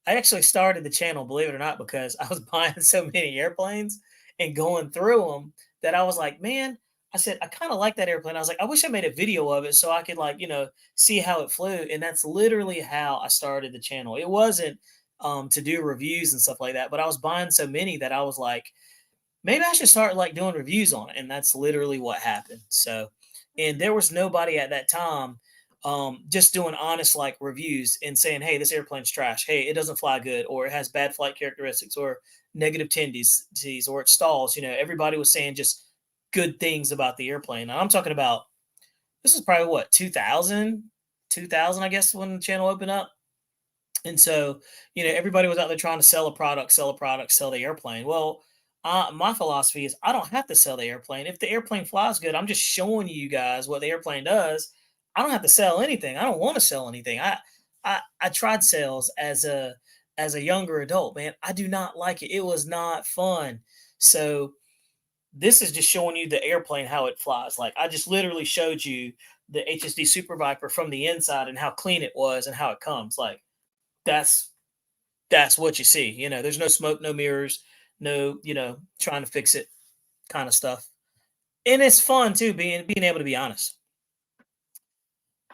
[SPEAKER 1] I actually started the channel, believe it or not, because I was buying so many airplanes and going through them that I was like, man, I said, I kind of like that airplane. I was like, I wish I made a video of it so I could see how it flew. And that's literally how I started the channel. It wasn't to do reviews and stuff like that, but I was buying so many that I was like, maybe I should start like doing reviews on it. And that's literally what happened. So, and there was nobody at that time just doing honest like reviews and saying, hey, this airplane's trash. Hey, it doesn't fly good, or it has bad flight characteristics, or negative tendencies, or it stalls. Everybody was saying just good things about the airplane. And I'm talking about, this was probably what, 2000, I guess, when the channel opened up. And so, everybody was out there trying to sell a product, sell the airplane. Well, my philosophy is I don't have to sell the airplane. If the airplane flies good, I'm just showing you guys what the airplane does. I don't have to sell anything. I don't want to sell anything. I tried sales as a younger adult, man. I do not like it. It was not fun. So this is just showing you the airplane, how it flies. Like I just literally showed you the HSD Super Viper from the inside and how clean it was and how it comes. Like that's what you see. There's no smoke, no mirrors, no, trying to fix it kind of stuff. And it's fun too, being able to be honest.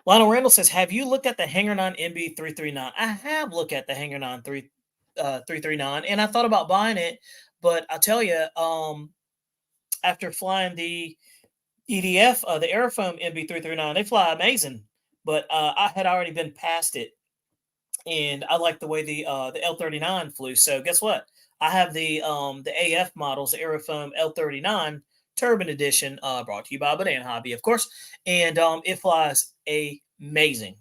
[SPEAKER 1] Lionel Randall says, have you looked at the Hangar 9 MB339? I have looked at the Hangar 9 339, and I thought about buying it, but I'll tell you, after flying the EDF, the Aerofoam MB339, they fly amazing, but I had already been past it. And I like the way the L39 flew. So guess what? I have the AF models, the Aerofoam L39 Turbine Edition, brought to you by Banana Hobby, of course. And it flies amazing.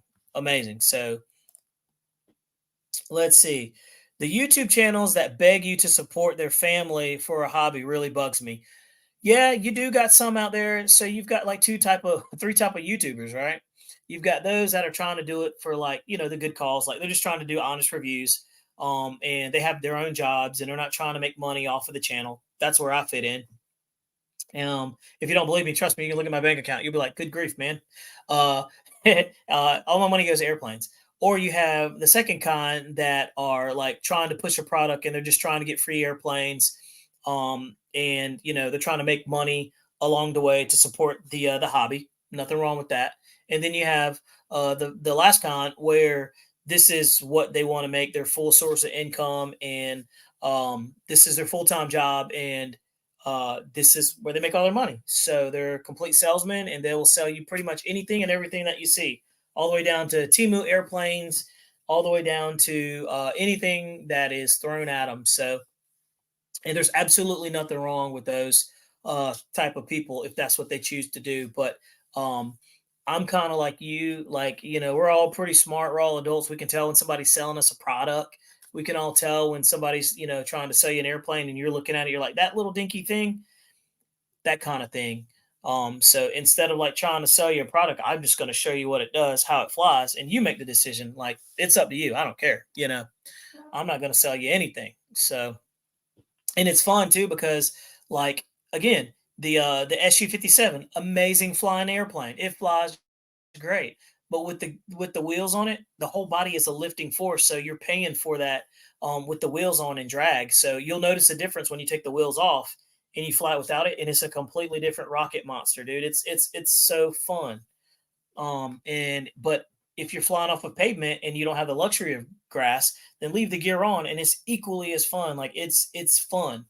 [SPEAKER 1] So let's see. The YouTube channels that beg you to support their family for a hobby really bugs me. Yeah, you do got some out there. So you've got like three type of YouTubers, right? You've got those that are trying to do it for like, the good cause. Like they're just trying to do honest reviews. And they have their own jobs and they're not trying to make money off of the channel. That's where I fit in. If you don't believe me, trust me, you can look at my bank account. You'll be like, good grief, man. All my money goes to airplanes. Or you have the second kind that are like trying to push a product and they're just trying to get free airplanes. And they're trying to make money along the way to support the hobby. Nothing wrong with that. And then you have the last kind where this is what they want to make their full source of income, and this is their full-time job, and this is where they make all their money. So they're complete salesmen, and they will sell you pretty much anything and everything that you see, all the way down to Temu airplanes, all the way down to anything that is thrown at them. So, and there's absolutely nothing wrong with those type of people if that's what they choose to do. But I'm kind of like you, like, we're all pretty smart. We're all adults. We can tell when somebody's selling us a product. We can all tell when somebody's, trying to sell you an airplane and you're looking at it, you're like, that little dinky thing, that kind of thing. So instead of like trying to sell you a product, I'm just going to show you what it does, how it flies, and you make the decision. Like, it's up to you. I don't care. I'm not going to sell you anything. So, and it's fun too, because like, again, the Su-57, amazing flying airplane. It flies great, but with the wheels on it, the whole body is a lifting force. So you're paying for that with the wheels on and drag. So you'll notice a difference when you take the wheels off and you fly it without it, and it's a completely different rocket monster, dude. It's so fun. But if you're flying off of pavement and you don't have the luxury of grass, then leave the gear on, and it's equally as fun. Like it's fun.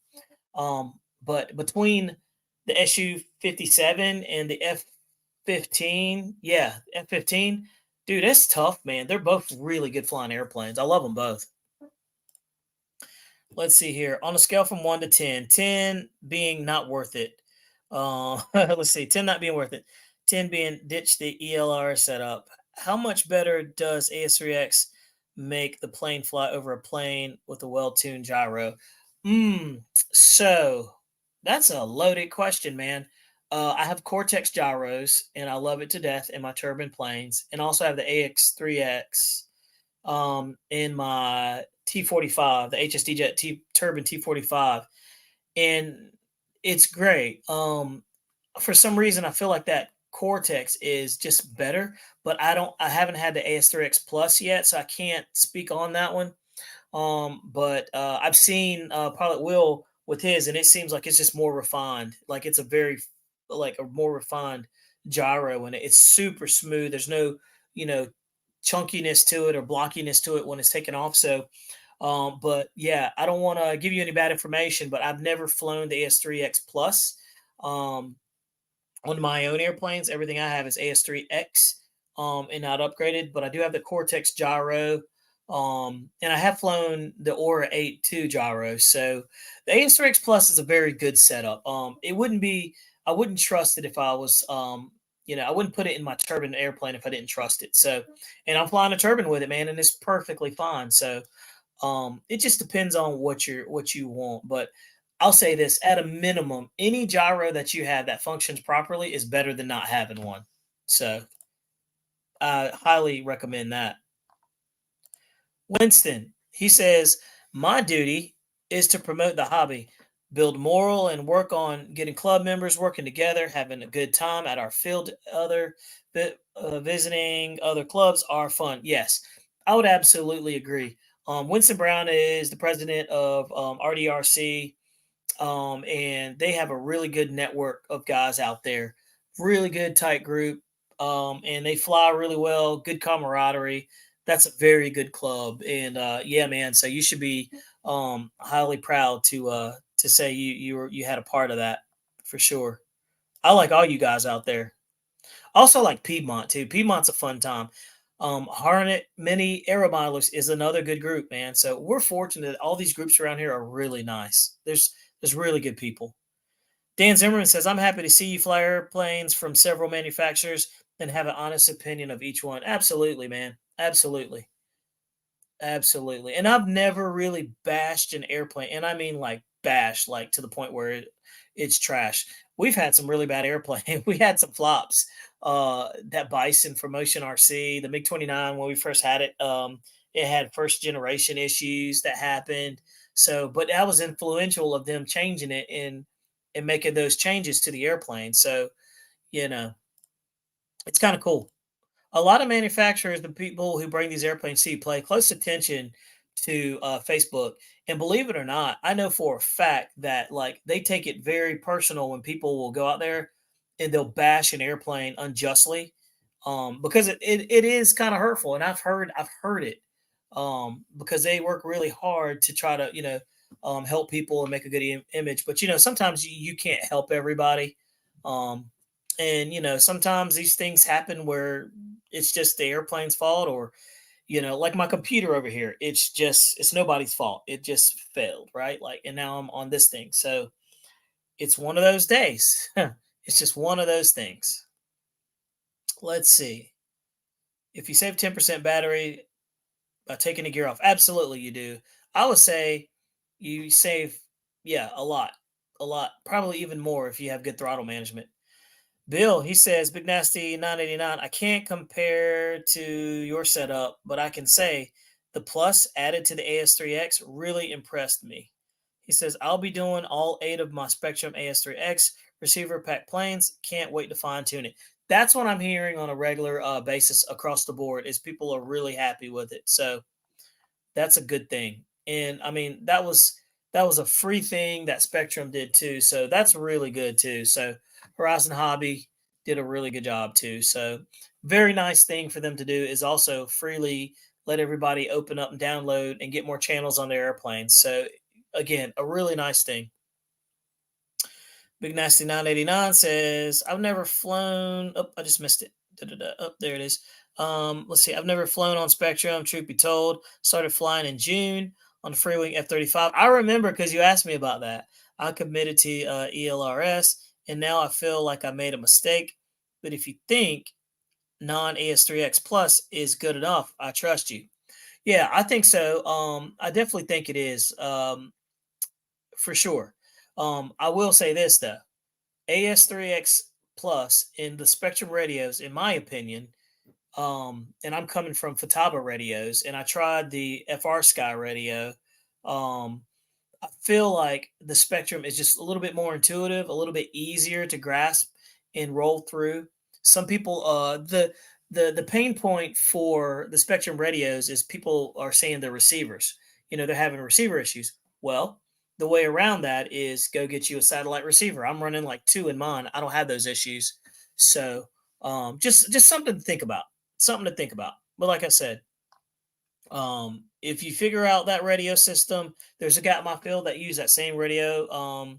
[SPEAKER 1] But between the Su-57 and the F-15, F-15, dude, it's tough, man. They're both really good flying airplanes. I love them both. Let's see here. On a scale from 1 to 10, 10 being not worth it. Let's see, 10 not being worth it. 10 being ditch the ELR setup. How much better does AS3X make the plane fly over a plane with a well-tuned gyro? So That's a loaded question, man. I have Cortex gyros, and I love it to death in my Turbine planes, and also have the AX3X in my T45, the HSDJet Turbine T45, and it's great. For some reason, I feel like that Cortex is just better, but I haven't had the AS3X Plus yet, so I can't speak on that one. But I've seen Pilot Will with his, and it seems like it's just more refined. Like it's a very like a more refined gyro, and it's super smooth. There's no you know chunkiness to it or blockiness to it when it's taken off. So, but yeah, I don't want to give you any bad information, but I've never flown the AS3X Plus. Um, on my own airplanes, everything I have is AS3X and not upgraded, but I do have the Cortex gyro. And I have flown the Aura 8 gyro. So the AS3X Plus is a very good setup. It wouldn't be, I wouldn't trust it if I was, I wouldn't put it in my Turbine airplane if I didn't trust it. So, and I'm flying a Turbine with it, man, and it's perfectly fine. So, it just depends on what you want. But I'll say this: at a minimum, any gyro that you have that functions properly is better than not having one. So I highly recommend that. Winston, he says, my duty is to promote the hobby, build moral, and work on getting club members working together, having a good time at our field. Visiting other clubs are fun. Yes, I would absolutely agree. Winston Brown is the president of RDRC, and they have a really good network of guys out there, really good tight group, and they fly really well, good camaraderie. That's a very good club, and yeah, man. So you should be highly proud to say you had a part of that for sure. I like all you guys out there. Also like Piedmont too. Piedmont's a fun time. Harnett Mini Aeromilers is another good group, man. So we're fortunate that all these groups around here are really nice. There's really good people. Dan Zimmerman says, I'm happy to see you fly airplanes from several manufacturers and have an honest opinion of each one. Absolutely, man. Absolutely. Absolutely. And I've never really bashed an airplane. And I mean like bash, like to the point where it's trash. We've had some really bad airplane. We had some flops. That Bison from Motion RC, the MiG-29, when we first had it, it had first generation issues that happened. So, but that was influential of them changing it and making those changes to the airplane. So, you know, it's kind of cool. A lot of manufacturers, the people who bring these airplanes to you, pay close attention to Facebook. And believe it or not, I know for a fact that like they take it very personal when people will go out there and they'll bash an airplane unjustly, because it is kind of hurtful. And I've heard it, because they work really hard to try to help people and make a good image. But sometimes you can't help everybody. Um, and sometimes these things happen where it's just the airplane's fault, or like my computer over here, it's nobody's fault, it just failed, right? Like, and now I'm on this thing, so it's one of those days. It's just one of those things. Let's see. If you save 10% battery by taking the gear off, absolutely you do. I would say you save, yeah, a lot, probably even more if you have good throttle management. Bill, he says, Big Nasty 989, I can't compare to your setup, but I can say the plus added to the AS3X really impressed me. He says, I'll be doing all 8 of my Spectrum AS3X receiver pack planes. Can't wait to fine tune it. That's what I'm hearing on a regular basis across the board, is people are really happy with it. So that's a good thing. And I mean, that was a free thing that Spectrum did too. So that's really good too. So Horizon Hobby did a really good job too. So very nice thing for them to do is also freely let everybody open up and download and get more channels on their airplanes. So again, a really nice thing. Big Nasty 989 says, I've never flown. Oh, I just missed it. Oh, there it is. Let's see. I've never flown on Spectrum, truth be told. Started flying in June on the Freewing F-35. I remember because you asked me about that. I committed to ELRS, and now I feel like I made a mistake. But if you think non-AS3X Plus is good enough, I trust you. Yeah, I think so. I definitely think it is, for sure. I will say this though, AS3X Plus in the Spectrum radios, in my opinion, and I'm coming from Futaba radios, and I tried the FR Sky radio. I feel like the Spectrum is just a little bit more intuitive, a little bit easier to grasp and roll through. Some people, the pain point for the Spectrum radios is people are saying the receivers. They're having receiver issues. Well, the way around that is go get you a satellite receiver. I'm running like 2 in mine. I don't have those issues. So just something to think about. Something to think about. But like I said, if you figure out that radio system, there's a guy in my field that use that same radio.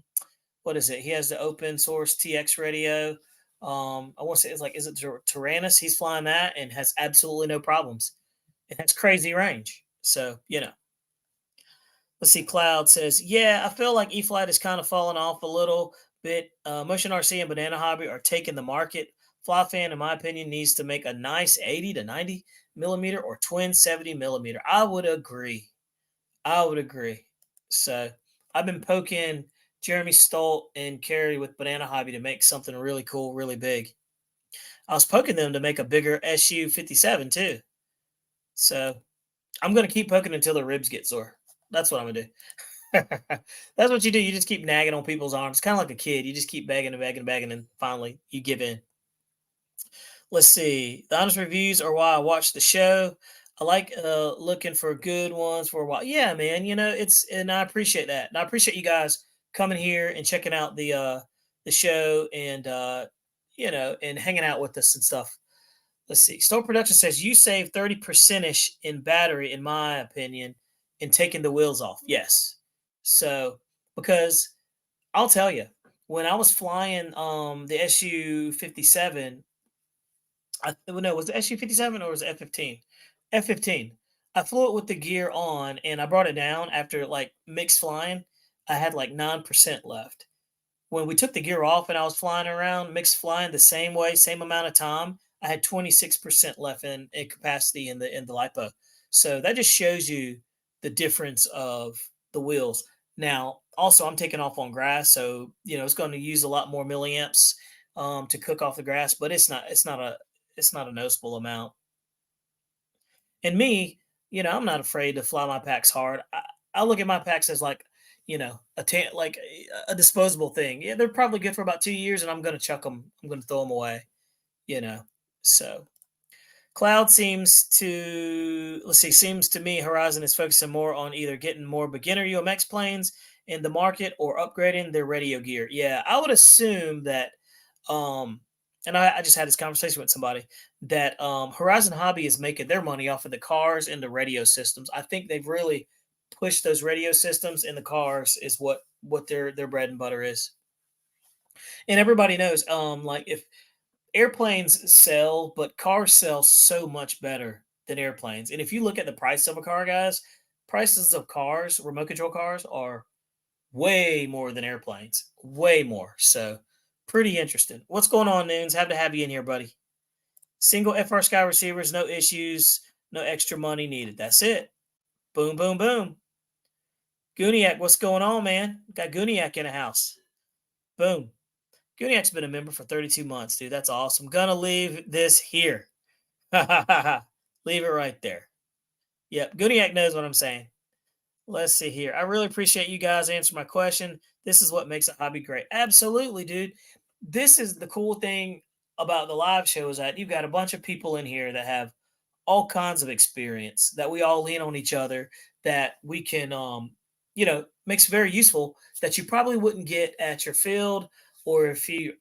[SPEAKER 1] What is it? He has the open source TX radio. I want to say is it Tyrannus? He's flying that and has absolutely no problems. It has crazy range. So, let's see. Cloud says, yeah, I feel like E-Flight is kind of falling off a little bit. Motion RC and Banana Hobby are taking the market. Fly Fan, in my opinion, needs to make a nice 80 to 90 millimeter or twin 70 millimeter. I would agree. So I've been poking Jeremy Stolt and Carrie with Banana Hobby to make something really cool, really big. I was poking them to make a bigger Su-57 too. So I'm going to keep poking until the ribs get sore. That's what I'm going to do. That's what you do. You just keep nagging on people's arms. Kind of like a kid. You just keep begging and begging and begging, and finally you give in. Let's see. The honest reviews are why I watch the show. I like looking for good ones for a while. Yeah, man. And I appreciate that. And I appreciate you guys coming here and checking out the show and and hanging out with us and stuff. Let's see. Stoll Production says you save 30% in battery, in my opinion, in taking the wheels off. Yes. So because I'll tell you, when I was flying the Su-57. Was the Su-57 or was it F-15? F-15. I flew it with the gear on, and I brought it down after like mixed flying. I had like 9% left. When we took the gear off and I was flying around mixed flying the same way, same amount of time, I had 26% left in capacity in the lipo. So that just shows you the difference of the wheels. Now, also I'm taking off on grass, so it's going to use a lot more milliamps to cook off the grass, but it's not a noticeable amount. And me, I'm not afraid to fly my packs hard. I look at my packs as like, a disposable thing. Yeah, they're probably good for about 2 years, and I'm going to chuck them. I'm going to throw them away. So Cloud seems to me Horizon is focusing more on either getting more beginner UMX planes in the market or upgrading their radio gear. Yeah, I would assume that. And I just had this conversation with somebody that Horizon Hobby is making their money off of the cars and the radio systems. I think they've really pushed those radio systems in the cars is what their bread and butter is. And everybody knows, like if airplanes sell, but cars sell so much better than airplanes. And if you look at the price of a car, guys, prices of cars, remote control cars, are way more than airplanes. Way more. So pretty interesting. What's going on, Noons? Happy to have you in here, buddy. Single FR Sky receivers, no issues, no extra money needed. That's it. Boom, boom, boom. Gooniac, what's going on, man? Got Gooniac in the house. Boom. Gooniac's been a member for 32 months, dude. That's awesome. Gonna leave this here. Leave it right there. Yep, Gooniac knows what I'm saying. Let's see here. I really appreciate you guys answering my question. This is what makes a hobby great. Absolutely, dude. This is the cool thing about the live show is that you've got a bunch of people in here that have all kinds of experience, that we all lean on each other, that we can, makes it very useful that you probably wouldn't get at your field, or if you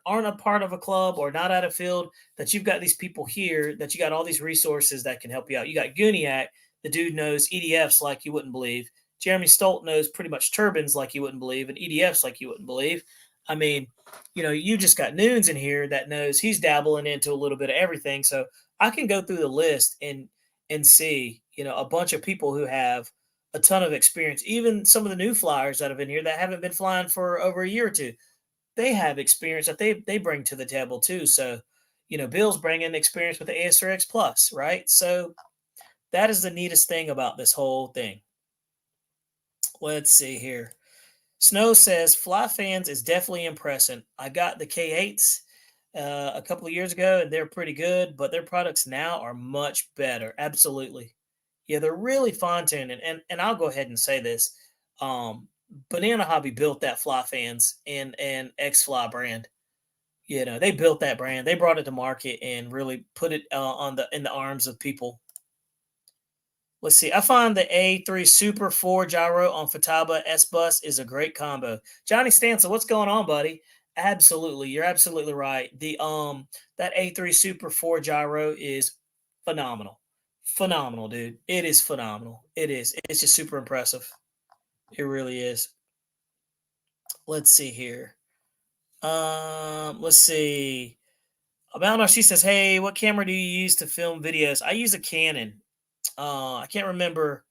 [SPEAKER 1] aren't a part of a club or not at a field, that you've got these people here, that you got all these resources that can help you out. You got Gooniac. The dude knows EDFs like you wouldn't believe. Jeremy Stolt knows pretty much turbines like you wouldn't believe, and EDFs like you wouldn't believe. I mean, you just got Noons in here that knows he's dabbling into a little bit of everything. So I can go through the list and see, a bunch of people who have a ton of experience. Even some of the new flyers that have been here that haven't been flying for over a year or two, they have experience that they bring to the table too. So, Bill's bringing experience with the AS3X Plus, right? So that is the neatest thing about this whole thing. Let's see here. Snow says Fly Fans is definitely impressive. I got the K8s a couple of years ago, and they're pretty good, but their products now are much better. Absolutely. Yeah, they're really fine tuned. And I'll go ahead and say this. Banana Hobby built that Fly Fans and X Fly brand. You know, they built that brand. They brought it to market and really put it in the arms of people. Let's see. I find the A3 Super 4 gyro on Futaba S Bus is a great combo. Johnny Stanza, what's going on, buddy? Absolutely. You're absolutely right. That A3 Super 4 gyro is phenomenal. Phenomenal, dude. It is phenomenal. It is. It's just super impressive. It really is. Let's see here. Let's see. About she says, "Hey, what camera do you use to film videos?" I use a Canon. I can't remember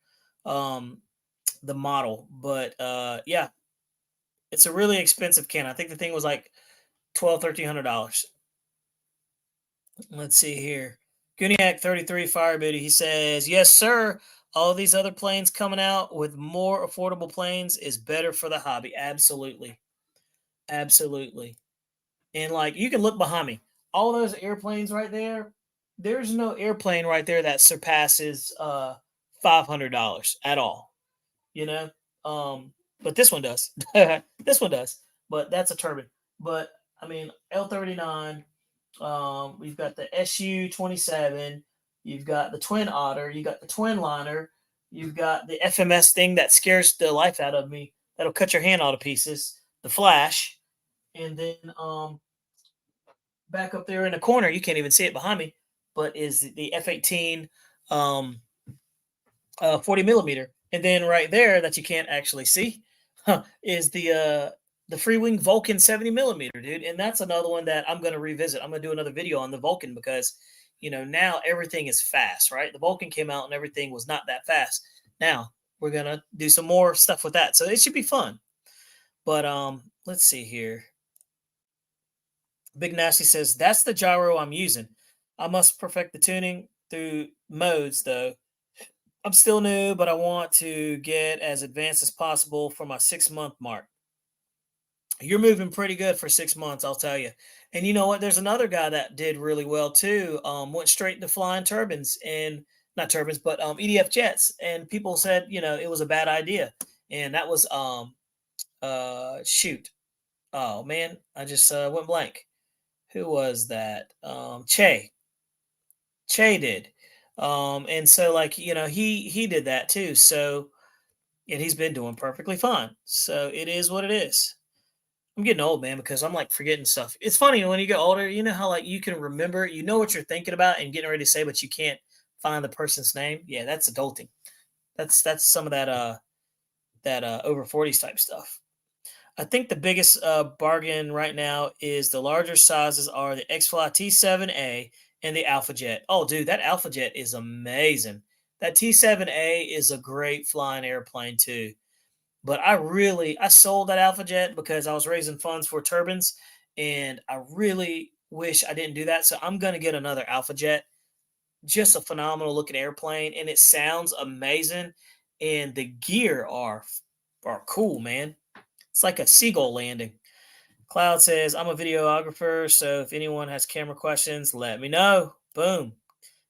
[SPEAKER 1] the model, but yeah, it's a really expensive Canon. I think the thing was like $1,200-$1,300. Let's see here. Guniac 33 Fire Booty. He says, "Yes, sir. All these other planes coming out with more affordable planes is better for the hobby. Absolutely, absolutely." And like you can look behind me, all those airplanes right there. There's no airplane right there that surpasses $500 at all. You know, but this one does. This one does. But that's a turbine. But I mean, L39. We've got the Su-27. You've got the Twin Otter. You got the Twin Liner. You've got the FMS thing that scares the life out of me. That'll cut your hand all to pieces. The Flash, and then back up there in the corner, you can't even see it behind me, but is the F-18 40 millimeter, and then right there that you can't actually see is the Free Wing Vulcan 70 millimeter, dude. And that's another one that I'm going to revisit. I'm going to do another video on the Vulcan because now everything is fast, right? The Vulcan came out and everything was not that fast. Now we're going to do some more stuff with that, so it should be fun. But let's see here. Big Nasty says, "That's the gyro I'm using. I must perfect the tuning through modes, though. I'm still new, but I want to get as advanced as possible for my 6-month mark." You're moving pretty good for 6 months, I'll tell you. And you know what? There's another guy that did really well too. Went straight to flying turbines and not turbines, but EDF jets. And people said, it was a bad idea. And that was shoot. Oh man, I just went blank. Who was that? Che did. And so like, he did that too. So, and he's been doing perfectly fine. So it is what it is. I'm getting old, man, because I'm like forgetting stuff. It's funny when you get older, you know how like you can remember, you know what you're thinking about and getting ready to say, but you can't find the person's name. Yeah, that's adulting. That's some of that over 40s type stuff. I think the biggest bargain right now is the larger sizes are the X-Fly T7A and the Alpha Jet. Oh, dude, that Alpha Jet is amazing. That T7A is a great flying airplane too. But I sold that Alpha Jet because I was raising funds for turbines, and I really wish I didn't do that. So I'm going to get another Alpha Jet. Just a phenomenal looking airplane, and it sounds amazing, and the gear are cool, man. It's like a seagull landing. Cloud says, "I'm a videographer, so if anyone has camera questions, let me know." Boom.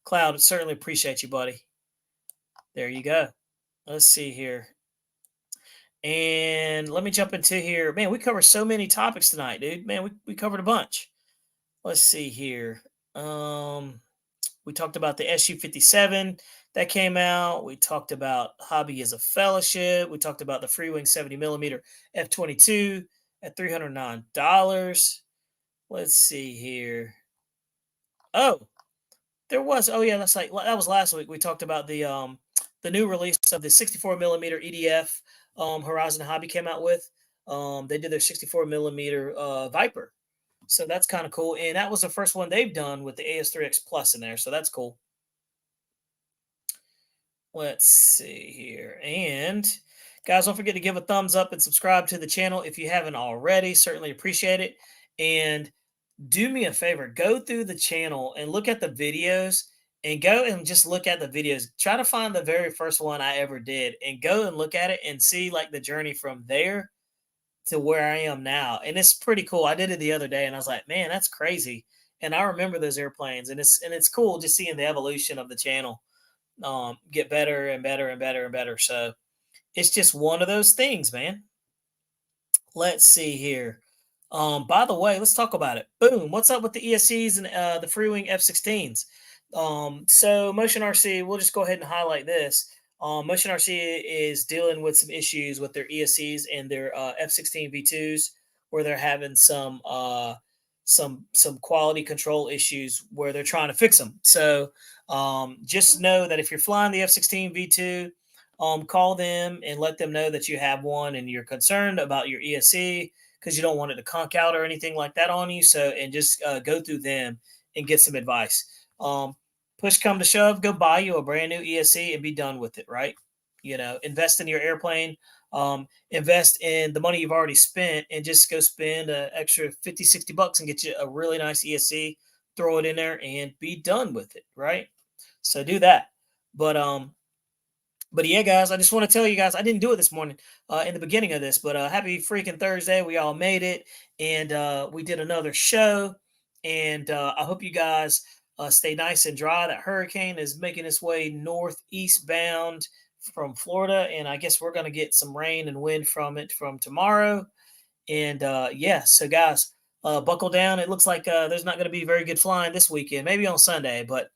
[SPEAKER 1] Cloud, certainly appreciate you, buddy. There you go. Let's see here. And let me jump into here. Man, we covered so many topics tonight, dude. Man, we covered a bunch. Let's see here. We talked about the Su-57 that came out. We talked about hobby as a fellowship. We talked about the Free Wing 70 millimeter F-22 at $309. Let's see here. Oh, there was. Oh yeah, that was last week. We talked about the new release of the 64 millimeter EDF Horizon Hobby came out with. They did their 64 millimeter Viper. So that's kind of cool. And that was the first one they've done with the AS3X Plus in there. So that's cool. Let's see here. And guys, don't forget to give a thumbs up and subscribe to the channel if you haven't already. Certainly appreciate it. And do me a favor. Go through the channel and look at the videos and go and just look at the videos. Try to find the very first one I ever did and go and look at it and see like the journey from there to where I am now. And it's pretty cool. I did it the other day and I was like, man, that's crazy. And I remember those airplanes, and it's cool just seeing the evolution of the channel get better and better and better and better. So it's just one of those things, man. Let's see here. By the way, let's talk about it. Boom. What's up with the ESCs and the Freewing F-16s? So Motion RC, we'll just go ahead and highlight this. Motion RC is dealing with some issues with their ESCs and their F-16 V2s, where they're having some quality control issues where they're trying to fix them. So just know that if you're flying the F-16 V2, call them and let them know that you have one and you're concerned about your ESC because you don't want it to conk out or anything like that on you. So, and just go through them and get some advice. Push come to shove, go buy you a brand new ESC and be done with it, right? Invest in your airplane, invest in the money you've already spent, and just go spend an extra 50, 60 bucks and get you a really nice ESC, throw it in there and be done with it, right? So do that. But yeah, guys, I just want to tell you guys, I didn't do it this morning in the beginning of this, but happy freaking Thursday. We all made it, and we did another show, and I hope you guys stay nice and dry. That hurricane is making its way northeast bound from Florida, and I guess we're going to get some rain and wind from it from tomorrow. And yeah, so guys, buckle down. It looks like there's not going to be very good flying this weekend, maybe on Sunday, but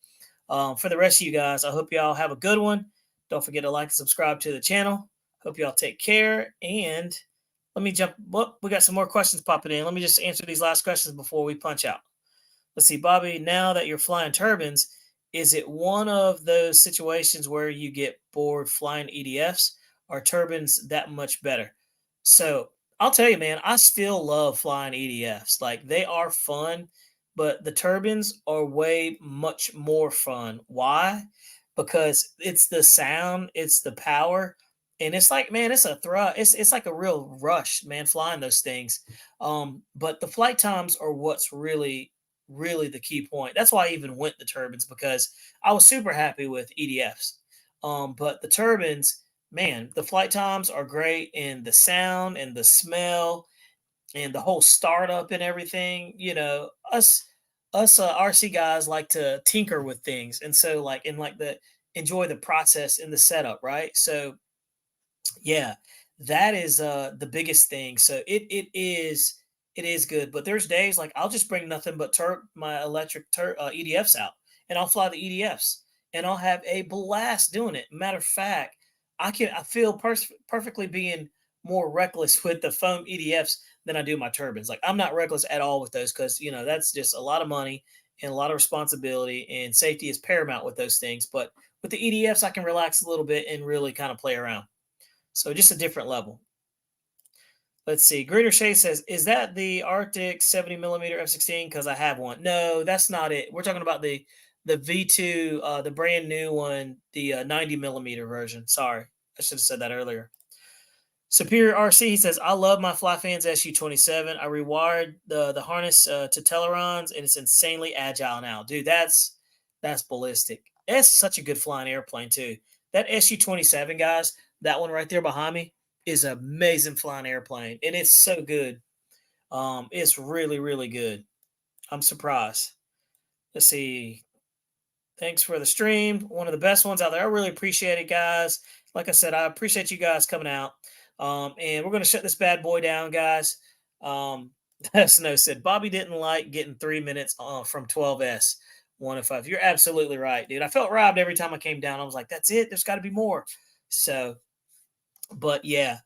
[SPEAKER 1] for the rest of you guys, I hope y'all have a good one. Don't forget to like and subscribe to the channel. Hope y'all take care. And let me jump. Well, we got some more questions popping in. Let me just answer these last questions before we punch out. Let's see, Bobby, now that you're flying turbines, is it one of those situations where you get bored flying EDFs? Are turbines that much better? So I'll tell you, man, I still love flying EDFs. Like, they are fun, but the turbines are way much more fun. Why? Because it's the sound, it's the power, and it's like, man, it's a thrust. It's like a real rush, man, flying those things. But the flight times are what's really, really the key point. That's why I even went the turbines, because I was super happy with EDFs. But the turbines, man, the flight times are great, and the sound and the smell and the whole startup and everything. Us RC guys like to tinker with things, and so enjoy the process in the setup, right? So yeah, that is the biggest thing. So it is good, but there's days like I'll just bring nothing but my electric EDFs out, and I'll fly the EDFs, and I'll have a blast doing it. Matter of fact, I feel perfectly being more reckless with the foam EDFs than I do my turbines. Like, I'm not reckless at all with those, because that's just a lot of money and a lot of responsibility, and safety is paramount with those things. But with the EDFs, I can relax a little bit and really kind of play around. So just a different level. Let's see. Greener Shea says, is that the Arctic 70 millimeter F-16? Because I have one. No, that's not it. We're talking about the V2, the brand new one, the 90 millimeter version. Sorry, I should have said that earlier. Superior RC says, I love my Flyfans Su-27. I rewired the harness to Telerons, and it's insanely agile now. Dude, that's ballistic. It's such a good flying airplane, too. That Su-27, guys, that one right there behind me, is an amazing flying airplane, and it's so good. It's really, really good. I'm surprised. Let's see. Thanks for the stream. One of the best ones out there. I really appreciate it, guys. Like I said, I appreciate you guys coming out. And we're going to shut this bad boy down, guys. Snow said, Bobby didn't like getting 3 minutes from 12S 105. You're absolutely right, dude. I felt robbed every time I came down. I was like, that's it. There's got to be more. So, but yeah,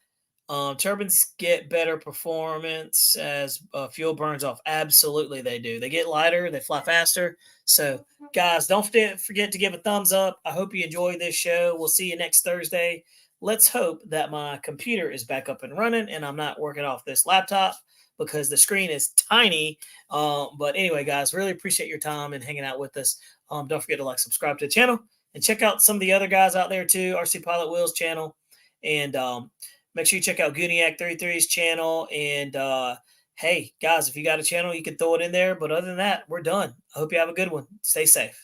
[SPEAKER 1] turbines get better performance as fuel burns off. Absolutely, they do. They get lighter. They fly faster. So, guys, don't forget to give a thumbs up. I hope you enjoyed this show. We'll see you next Thursday. Let's hope that my computer is back up and running and I'm not working off this laptop, because the screen is tiny. But anyway, guys, really appreciate your time and hanging out with us. Don't forget to subscribe to the channel, and check out some of the other guys out there too, RC Pilot Will's channel. And make sure you check out Gooniac 33's channel. And hey, guys, if you got a channel, you can throw it in there. But other than that, we're done. I hope you have a good one. Stay safe.